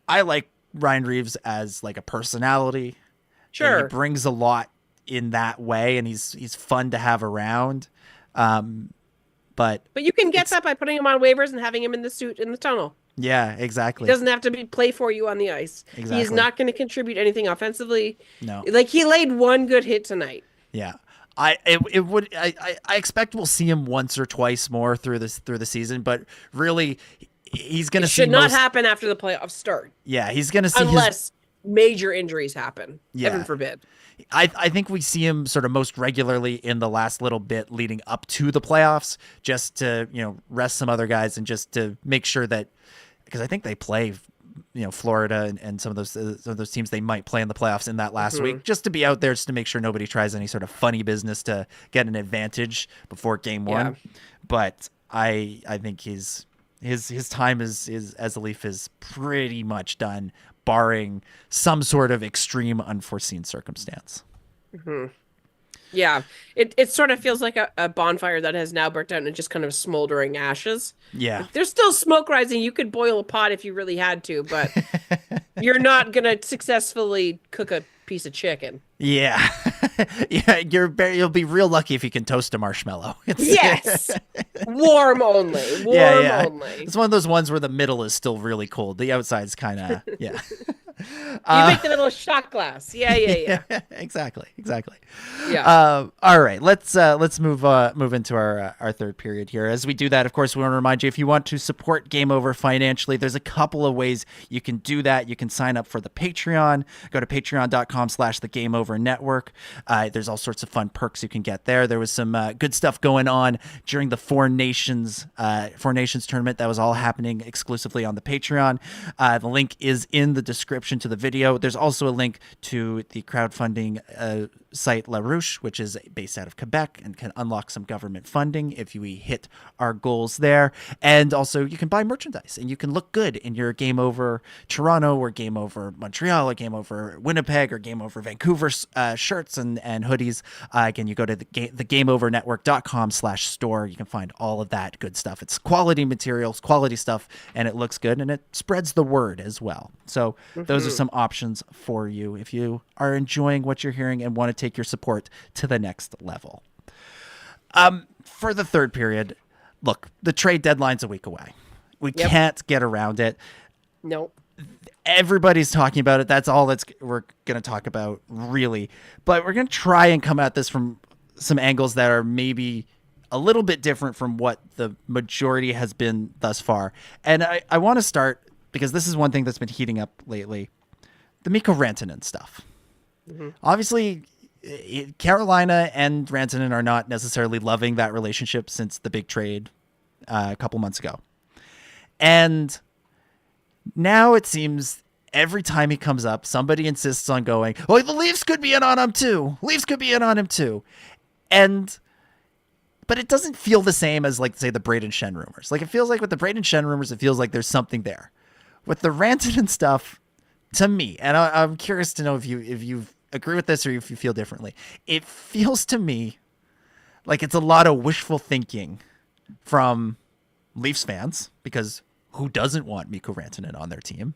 like Ryan Reeves as a personality. Sure, he brings a lot in that way, and he's fun to have around. But you can get that by putting him on waivers and having him in the suit in the tunnel. Yeah, exactly. He doesn't have to play for you on the ice. Exactly. He's not going to contribute anything offensively. No. He laid one good hit tonight. Yeah. I expect we'll see him once or twice more through the season, but really he's going to It see should not happen after the playoffs start. Yeah, he's going to see unless major injuries happen. Yeah. Heaven forbid. I think we see him sort of most regularly in the last little bit leading up to the playoffs, just to, rest some other guys and just to make sure that, because I think they play, Florida and some of those teams they might play in the playoffs in that last week, just to be out there, just to make sure nobody tries any sort of funny business to get an advantage before game one. But I think his time as a Leaf is pretty much done, barring some sort of extreme unforeseen circumstance. Yeah, it sort of feels like a bonfire that has now burnt out and just kind of smoldering ashes. Yeah. Like, there's still smoke rising. You could boil a pot if you really had to, but you're not going to successfully cook a piece of chicken. Yeah. Yeah, you'll be real lucky if you can toast a marshmallow. Yes. Warm only. Warm only. It's one of those ones where the middle is still really cold. The outside's kind of, yeah. You make the little shot glass. Yeah. Exactly. Yeah. All right. Let's move into our third period here. As we do that, of course, we want to remind you, if you want to support Game Over financially, there's a couple of ways you can do that. You can sign up for the Patreon. Go to patreon.com/the Game Over Network. There's all sorts of fun perks you can get there. There was some good stuff going on during the Four Nations tournament that was all happening exclusively on the Patreon. The link is in the description to the video. There's also a link to the crowdfunding site La Ruche, which is based out of Quebec and can unlock some government funding if we hit our goals there. And also you can buy merchandise and you can look good in your Game Over Toronto or Game Over Montreal or Game Over Winnipeg or Game Over Vancouver shirts and hoodies. Again, you go to the gameovernetwork.com/store. You can find all of that good stuff. It's quality materials, quality stuff, and it looks good and it spreads the word as well. So those are some options for you if you are enjoying what you're hearing and want to take your support to the next level. For the third period, look, the trade deadline's a week away. We can't get around it. Nope. Everybody's talking about it. That's all we're going to talk about, really. But we're going to try and come at this from some angles that are maybe a little bit different from what the majority has been thus far. And I want to start, because this is one thing that's been heating up lately, the Mikko Rantanen stuff. Obviously, Carolina and Rantanen are not necessarily loving that relationship since the big trade a couple months ago. And now it seems every time he comes up, somebody insists on going, oh, the Leafs could be in on him too. But it doesn't feel the same as, like, say, the Braden Shen rumors. Like, it feels like with the Braden Shen rumors, it feels like there's something there. With the Rantanen stuff, to me, and I'm curious to know if you agree with this or if you feel differently, it feels to me like it's a lot of wishful thinking from Leafs fans, because who doesn't want Mikko Rantanen on their team?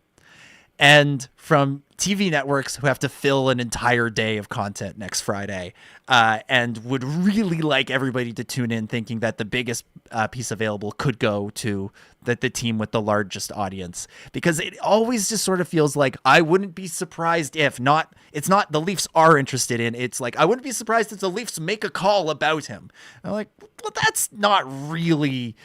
And from TV networks who have to fill an entire day of content next Friday and would really like everybody to tune in, thinking that the biggest piece available could go to the team with the largest audience. Because it always just sort of feels like, I wouldn't be surprised if not, it's not the Leafs are interested in, it's like, I wouldn't be surprised if the Leafs make a call about him. I'm like, well, that's not really...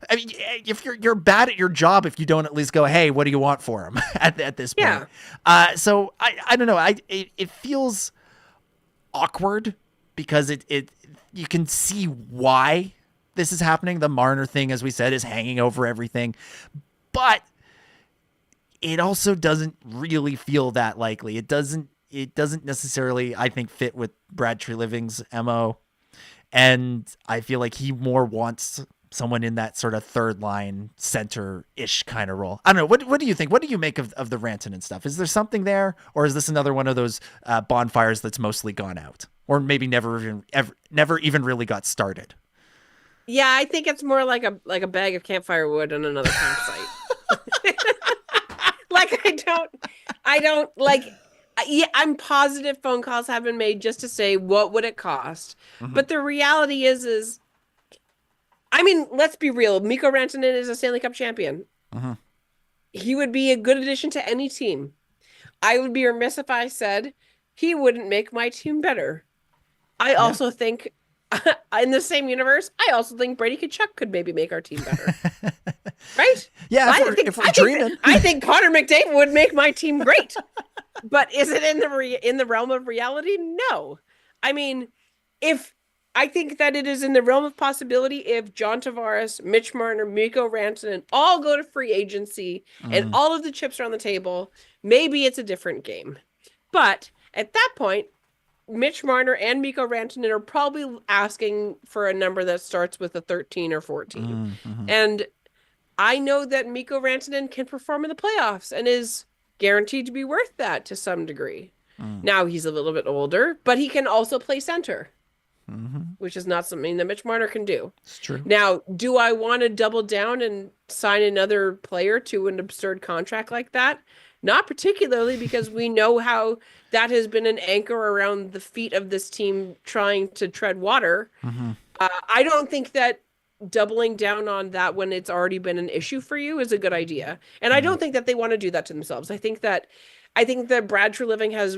I mean, if you're bad at your job if you don't at least go, hey, what do you want for him at this point? Yeah. So I don't know. It feels awkward because it you can see why this is happening. The Marner thing, as we said, is hanging over everything, but it also doesn't really feel that likely. It doesn't necessarily, I think, fit with Brad Treliving's MO, and I feel like he more wants someone in that sort of third line center-ish kind of role. I don't know. What do you think? What do you make of the Rantanen stuff? Is there something there, or is this another one of those bonfires that's mostly gone out, or maybe never even really got started? Yeah, I think it's more like a bag of campfire wood on another campsite. Like I don't like. Yeah, I'm positive phone calls have been made just to say what would it cost, but the reality is. I mean, let's be real. Mikko Rantanen is a Stanley Cup champion. He would be a good addition to any team. I would be remiss if I said he wouldn't make my team better. I also think in the same universe, I also think Brady Tkachuk could maybe make our team better. Right? Yeah, if we're dreaming. I think Connor McDavid would make my team great. But is it in the realm of reality? No. I mean, I think that it is in the realm of possibility if John Tavares, Mitch Marner, Mikko Rantanen all go to free agency and all of the chips are on the table, maybe it's a different game. But at that point, Mitch Marner and Mikko Rantanen are probably asking for a number that starts with a 13 or 14. And I know that Mikko Rantanen can perform in the playoffs and is guaranteed to be worth that to some degree. Now he's a little bit older, but he can also play center, which is not something that Mitch Marner can do. It's true. Now, do I want to double down and sign another player to an absurd contract like that? Not particularly, because we know how that has been an anchor around the feet of this team trying to tread water. I don't think that doubling down on that when it's already been an issue for you is a good idea. And I don't think that they want to do that to themselves. I think that Brad Treliving has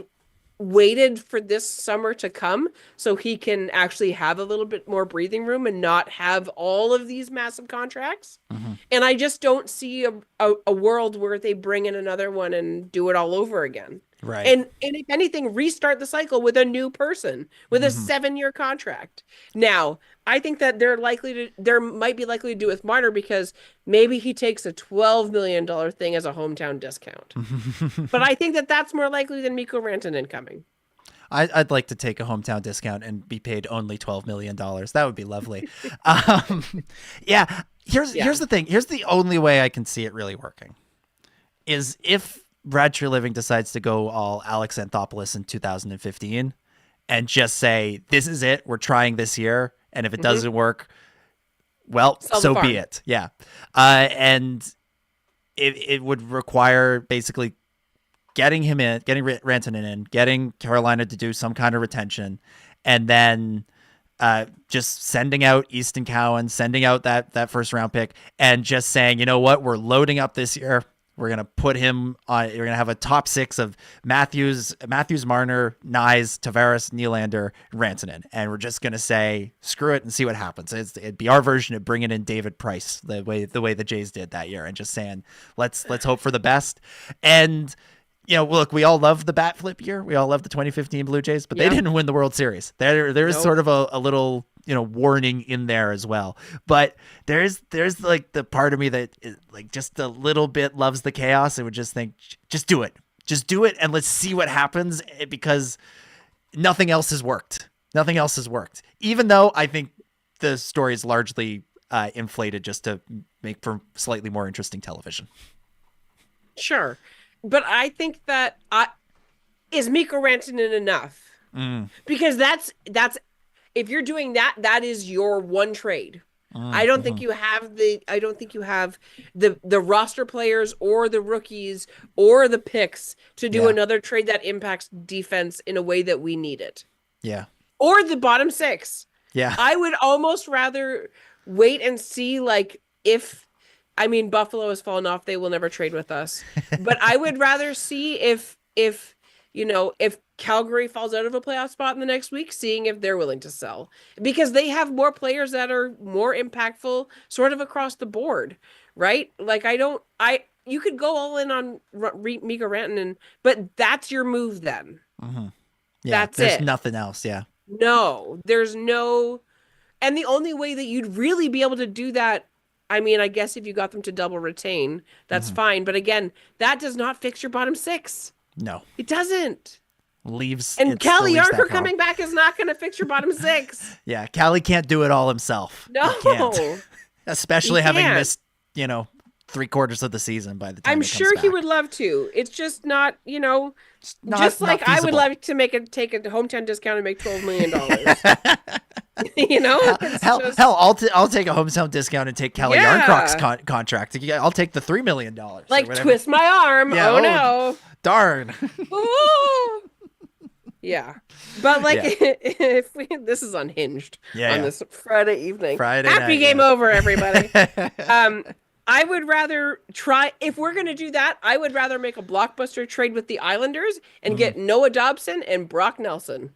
waited for this summer to come so he can actually have a little bit more breathing room and not have all of these massive contracts. And I just don't see a world where they bring in another one and do it all over again. Right. And if anything, restart the cycle with a new person with a 7-year contract. Now, I think that they're might be likely to do it with Marner because maybe he takes a $12 million thing as a hometown discount. But I think that that's more likely than Mikko Rantanen coming. I'd like to take a hometown discount and be paid only $12 million. That would be lovely. Yeah. Here's the thing. Here's the only way I can see it really working is if Brad Treliving decides to go all Alex Anthopoulos in 2015 and just say, this is it. We're trying this year. And if it doesn't work, well, so be it. Yeah. And it would require basically getting him in, getting Rantanen in, getting Carolina to do some kind of retention, and then just sending out Easton Cowan, sending out that first round pick, and just saying, you know what, we're loading up this year. We're going to put him on. You're going to have a top 6 of Matthews, Marner, Nyes, Tavares, Nylander, Rantanen. And we're just going to say, screw it and see what happens. It'd be our version of bringing in David Price the way the Jays did that year and just saying, let's hope for the best. And, you know, look, we all love the bat flip year. We all love the 2015 Blue Jays, but they didn't win the World Series. There is sort of a little, you know, warning in there as well. But there's like the part of me that is like just a little bit loves the chaos and would just think, just do it, and let's see what happens, because nothing else has worked. Even though I think the story is largely inflated just to make for slightly more interesting television. Sure. But I think that is Mikko Rantanen enough? Because that's if you're doing that, that is your one trade. I don't think you have the roster players or the rookies or the picks to do another trade that impacts defense in a way that we need it. Yeah. Or the bottom 6. Yeah. I would almost rather wait and see, like, Buffalo has fallen off. They will never trade with us. But I would rather see if Calgary falls out of a playoff spot in the next week, seeing if they're willing to sell, because they have more players that are more impactful sort of across the board, right? Like you could go all in on Mikko Rantanen, but that's your move then. Yeah, there's nothing else. Yeah. No, there's no, and the only way that you'd really be able to do that, I guess if you got them to double retain, that's fine. But again, that does not fix your bottom 6. No, it doesn't. And Kelly Yarker coming back is not going to fix your bottom 6. Yeah, Callie can't do it all himself. No, he can't. Especially having missed, 3/4 of the season by the time I'm sure he would love to. It's just not, just like I would love to take a hometown discount and make $12 million. Hell, I'll take a hometown discount and take Kelly Yarncroft's contract. I'll take the $3 million. Like twist my arm. Yeah, oh no. Darn. Yeah. But if this is unhinged on this Friday evening. Happy night, game over, everybody. I would rather try, if we're going to do that, I would rather make a blockbuster trade with the Islanders and get Noah Dobson and Brock Nelson.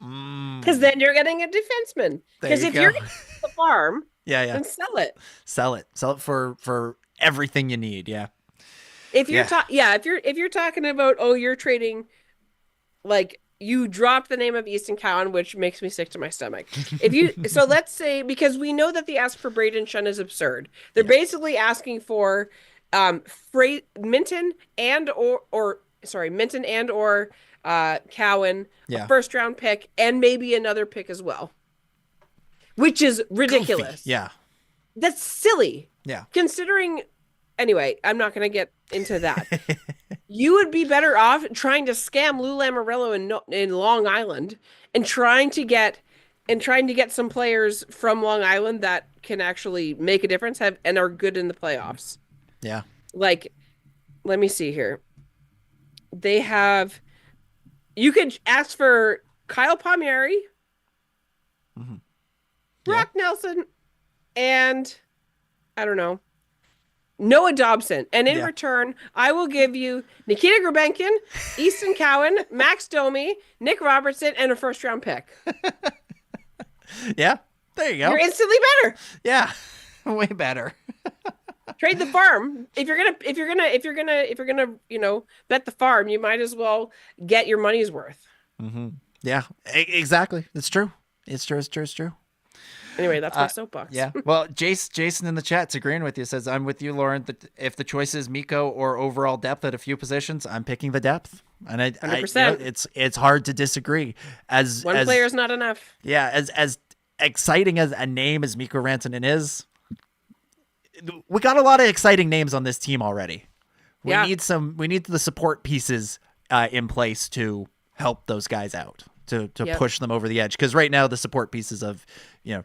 Because then you're getting a defenseman. Because if you're going to the farm, then sell it. Sell it for everything you need. Yeah. If you're if you're talking about, you're trading, like, you dropped the name of Easton Cowan, which makes me sick to my stomach. So let's say, because we know that the ask for Braden Shun is absurd. They're basically asking for Minton and Cowan, a first round pick, and maybe another pick as well, which is ridiculous. Goofy. Yeah, that's silly. Yeah, considering. Anyway, I'm not going to get into that. You would be better off trying to scam Lou Lamoriello in Long Island and trying to get some players from Long Island that can actually make a difference and are good in the playoffs. Yeah. Like, let me see here. You could ask for Kyle Palmieri, Brock Nelson, and I don't know, Noah Dobson. And in return, I will give you Nikita Grubenkin, Easton Cowan, Max Domi, Nick Robertson, and a first-round pick. Yeah, there you go. You're instantly better. Yeah, way better. Trade the farm. If you're gonna, bet the farm, you might as well get your money's worth. Yeah, exactly. It's true. It's true. Anyway, that's my soapbox. Yeah. Well, Jason in the chat's agreeing with you. Says, I'm with you, Lauren. That if the choice is Mikko or overall depth at a few positions, I'm picking the depth. And 100%. It's hard to disagree. One player is not enough. Yeah. As exciting as a name as Mikko Rantanen is, we got a lot of exciting names on this team already. We need the support pieces in place to help those guys out. To push them over the edge, because right now the support pieces of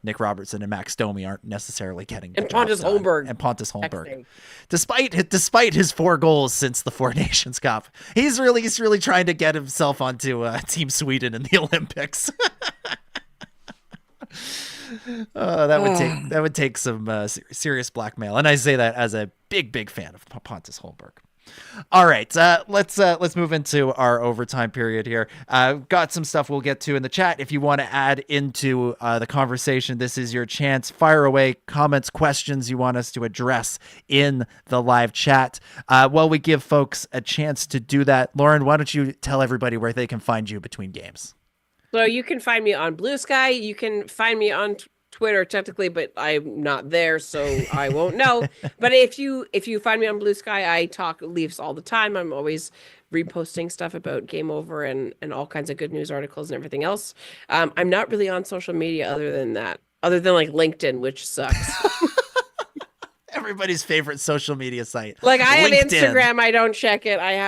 Nick Robertson and Max Domi aren't necessarily getting and Pontus Holmberg, despite his 4 goals since the Four Nations Cup, he's really trying to get himself onto Team Sweden in the Olympics. That would take some serious blackmail, and I say that as a big fan of Pontus Holmberg. All right, let's move into our overtime period here. Got some stuff we'll get to in the chat. If you want to add into the conversation, this is your chance. Fire away comments, questions you want us to address in the live chat. While we give folks a chance to do that, Lauren, why don't you tell everybody where they can find you between games? So you can find me on Bluesky. You can find me on Twitter technically, but I'm not there, so I won't know. But if you find me on Bluesky, I talk Leafs all the time. I'm always reposting stuff about Game Over and all kinds of good news articles and everything else. I'm not really on social media other than like LinkedIn, which sucks. Everybody's favorite social media site. Like, I have Instagram, I don't check it. I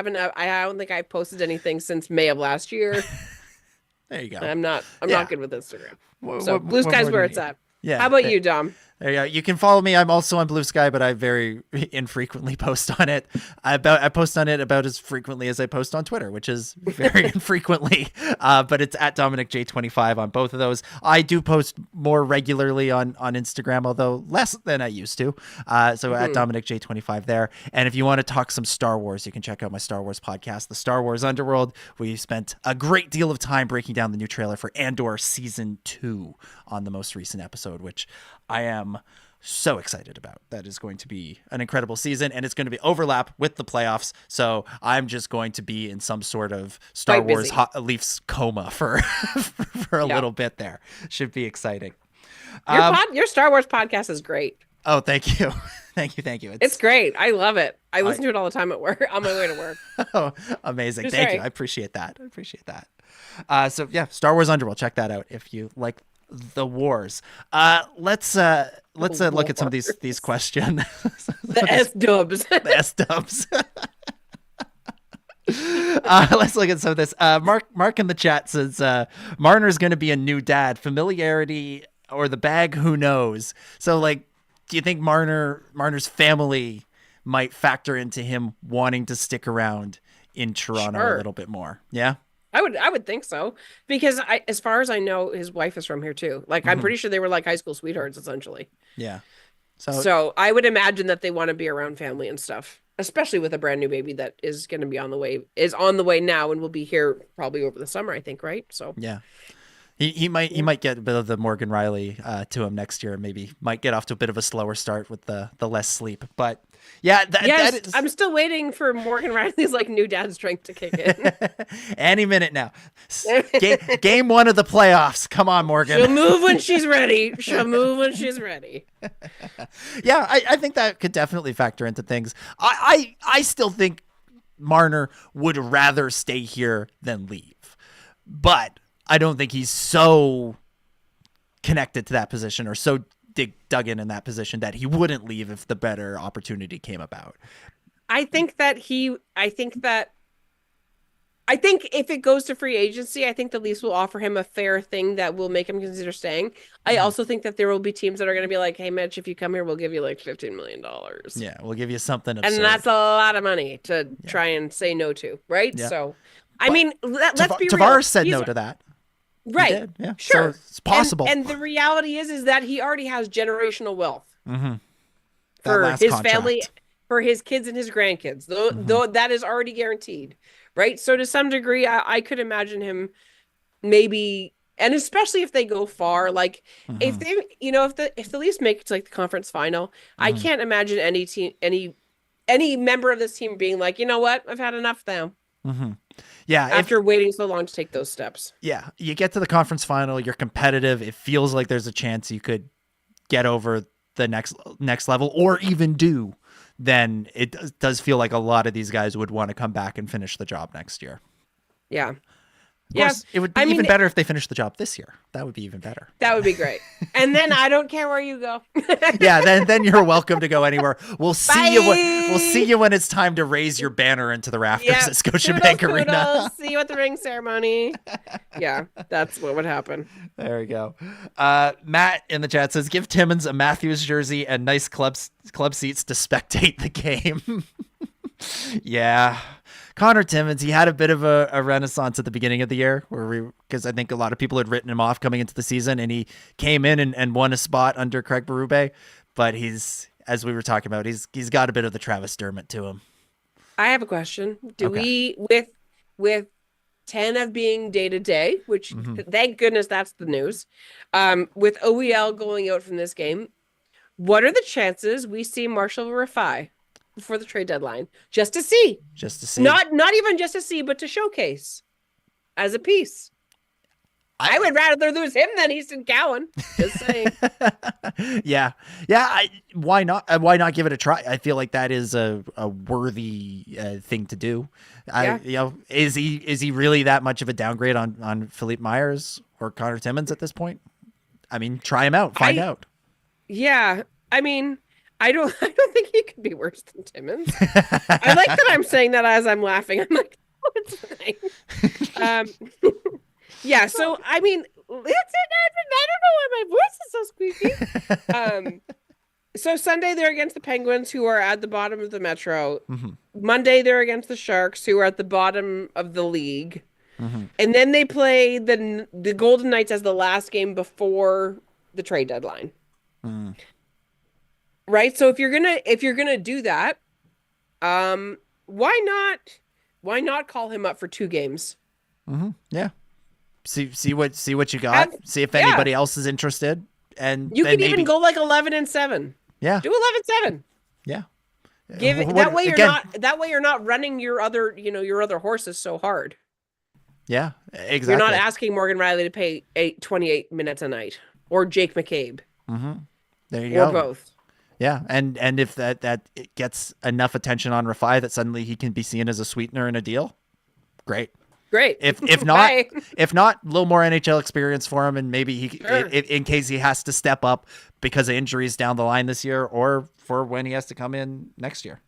don't think I've posted anything since May of last year. There you go. I'm not good with Instagram. So Bluesky's where it's at. Yeah. How about you, Dom? There you go. You can follow me. I'm also on Bluesky, but I very infrequently post on it. I post on it about as frequently as I post on Twitter, which is very infrequently. But it's at Dominic J25 on both of those. I do post more regularly on Instagram, although less than I used to. So at Dominic J25 there. And if you want to talk some Star Wars, you can check out my Star Wars podcast, The Star Wars Underworld. We spent a great deal of time breaking down the new trailer for Andor Season 2 on the most recent episode, which I am so excited about. That is going to be an incredible season, and it's going to be overlap with the playoffs. So I'm just going to be in some sort of Star Wars Leafs coma for a little bit there. Should be exciting. Your Star Wars podcast is great. Oh, thank you. Thank you. It's great. I love it. I listen to it all the time at work, on my way to work. Oh, amazing. Thank you. I appreciate that. So yeah, Star Wars Underworld. Check that out if you like the wars. Let's look at some of these questions. The S-dubs. The S-dubs. Let's look at some of this. Mark in the chat says Marner's going to be a new dad. Familiarity or the bag, who knows? So, like, do you think Marner's family might factor into him wanting to stick around in Toronto a little bit more? Yeah. I would think so, because as far as I know, his wife is from here too. Like, I'm pretty sure they were like high school sweethearts, essentially. Yeah. So I would imagine that they want to be around family and stuff, especially with a brand new baby that is going to be on the way now and will be here probably over the summer, I think, right? So yeah. He might get a bit of the Morgan Riley to him next year. Maybe might get off to a bit of a slower start with the less sleep. But yeah, that is... I'm still waiting for Morgan Riley's like new dad strength to kick in. Any minute now. Game 1 of the playoffs. Come on, Morgan. She'll move when she's ready. Yeah, I think that could definitely factor into things. I still think Marner would rather stay here than leave, but I don't think he's so connected to that position or so dug in that position that he wouldn't leave if the better opportunity came about. I think if it goes to free agency, I think the Leafs will offer him a fair thing that will make him consider staying. I also think that there will be teams that are going to be like, hey, Mitch, if you come here, we'll give you like $15 million. Yeah, we'll give you something absurd. And that's a lot of money to try and say no to, right? Yeah. So, I mean, let's be real. Tavares said no to that. Right. Yeah. Sure. So it's possible. And the reality is that he already has generational wealth for his family, for his kids and his grandkids, though that is already guaranteed. Right. So to some degree, I could imagine him maybe, and especially if they go far, like if they, if the Leafs make it to like the conference final, I can't imagine any team, any member of this team being like, you know what, I've had enough now. Yeah. After waiting so long to take those steps. Yeah. You get to the conference final, you're competitive. It feels like there's a chance you could get over the next level or even then it does feel like a lot of these guys would want to come back and finish the job next year. Yeah. Of course, it would be even better if they finished the job this year. That would be even better. That would be great. And then I don't care where you go. Yeah, then you're welcome to go anywhere. We'll see you when it's time to raise your banner into the rafters at Scotiabank Arena. See you at the ring ceremony. Yeah, that's what would happen. There we go. Matt in the chat says, give Timmins a Matthews jersey and nice club seats to spectate the game. Yeah. Connor Timmins, he had a bit of a renaissance at the beginning of the year because I think a lot of people had written him off coming into the season, and he came in and won a spot under Craig Berube. But he's, as we were talking about, he's got a bit of the Travis Dermott to him. I have a question. Do we, with Tanev being day-to-day, which thank goodness that's the news, with OEL going out from this game, what are the chances we see Marshall Rafai before the trade deadline, just to see, not even just to see, but to showcase as a piece? I would rather lose him than Easton Cowan. Just saying. Yeah. Why not? Why not give it a try? I feel like that is a worthy thing to do. Is he really that much of a downgrade on Philippe Myers or Connor Timmins at this point? I mean, try him out, find out. Yeah, I mean, I don't think he could be worse than Timmins. I like that I'm saying that as I'm laughing. I'm like, oh, it's fine. Yeah, so I mean, I don't know why my voice is so squeaky. So Sunday they're against the Penguins, who are at the bottom of the Metro. Monday they're against the Sharks, who are at the bottom of the league. And then they play the Golden Knights as the last game before the trade deadline. Right? So if you're gonna do that, why not call him up for 2 games? Yeah. See what you got. See if anybody else is interested. And you could even go like 11-7. Yeah. Do 11-7. Yeah. Give it that way you're not running your other horses so hard. Yeah, exactly. You're not asking Morgan Riley to pay 28 minutes a night or Jake McCabe. There you go. Or both. Yeah, and if that it gets enough attention on Rafai that suddenly he can be seen as a sweetener in a deal, great. If not, a little more NHL experience for him, and maybe in case he has to step up because of injuries down the line this year, or for when he has to come in next year.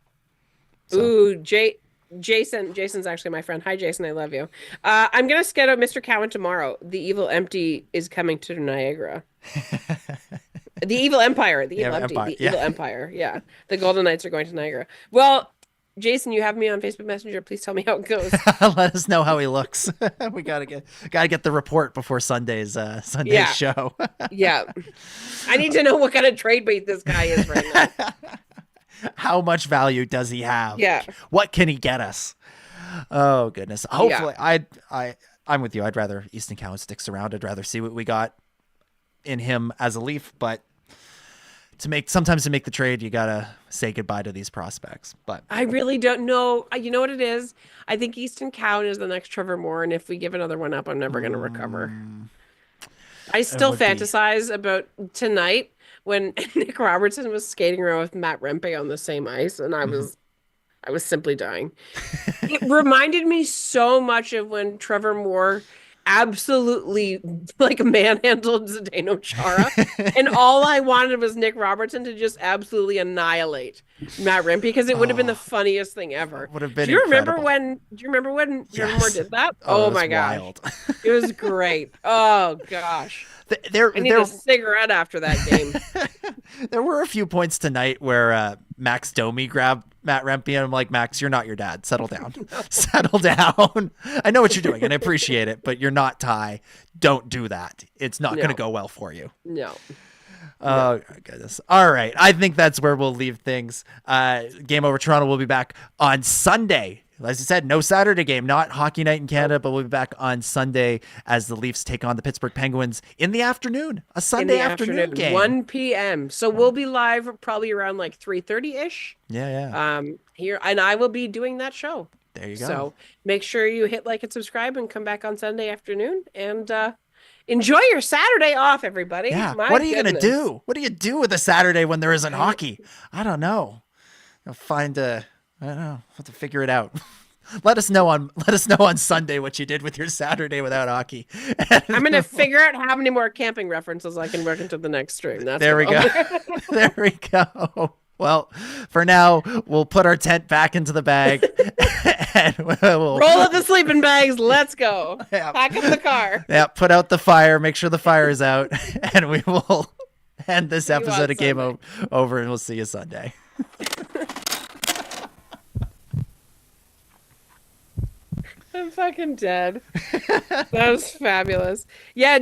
So. Ooh, Jason's actually my friend. Hi, Jason, I love you. I'm gonna scout out Mr. Cowan tomorrow. The Evil Empty is coming to Niagara. The Evil Empire. The Evil Empire. The Evil Empire. Yeah. The Golden Knights are going to Niagara. Well, Jason, you have me on Facebook Messenger. Please tell me how it goes. Let us know how he looks. We gotta get the report before Sunday's show. Yeah. I need to know what kind of trade bait this guy is right now. How much value does he have? Yeah. What can he get us? Oh goodness. Hopefully, I'm with you. I'd rather Easton Cowan sticks around. I'd rather see what we got in him as a Leaf, but sometimes to make the trade, you gotta say goodbye to these prospects. But I really don't know. You know what it is? I think Easton Cowan is the next Trevor Moore, and if we give another one up, I'm never going to recover. I still fantasize about tonight when Nick Robertson was skating around with Matt Rempe on the same ice, and I was simply dying. It reminded me so much of when Trevor Moore absolutely manhandled Zdeno Chara, and all I wanted was Nick Robertson to just absolutely annihilate Matt Rempe, because it would have been the funniest thing ever. Would have been. Do you remember incredible. when Yes. Trevor Moore did that? Oh my gosh, wild. It was great. Oh gosh, I need a cigarette after that game. There were a few points tonight where Max Domi grabbed Matt Rempe, and I'm like, Max, you're not your dad. Settle down. Settle down. I know what you're doing, and I appreciate it, but you're not Ty. Don't do that. It's not going to go well for you. No. Oh, goodness. All right. I think that's where we'll leave things. Game Over Toronto will be back on Sunday. As I said, no Saturday game, not hockey night in Canada, but we'll be back on Sunday as the Leafs take on the Pittsburgh Penguins in the afternoon, a Sunday afternoon game. 1 p.m. So we'll be live probably around 3:30-ish. Yeah. Here, and I will be doing that show. There you go. So make sure you hit like and subscribe and come back on Sunday afternoon and enjoy your Saturday off, everybody. Yeah. What are you going to do? What do you do with a Saturday when there isn't hockey? I don't know. I'll I don't know. Have to figure it out. Let us know on Sunday what you did with your Saturday without hockey. I'm gonna figure out how many more camping references I can work into the next stream. There we go. There we go. Well, for now, we'll put our tent back into the bag and we'll roll up the sleeping bags. Let's go. Yeah. Pack up the car. Yeah. Put out the fire. Make sure the fire is out, and we will end this episode of Game Over, and we'll see you Sunday. I'm fucking dead. That was fabulous. Yeah,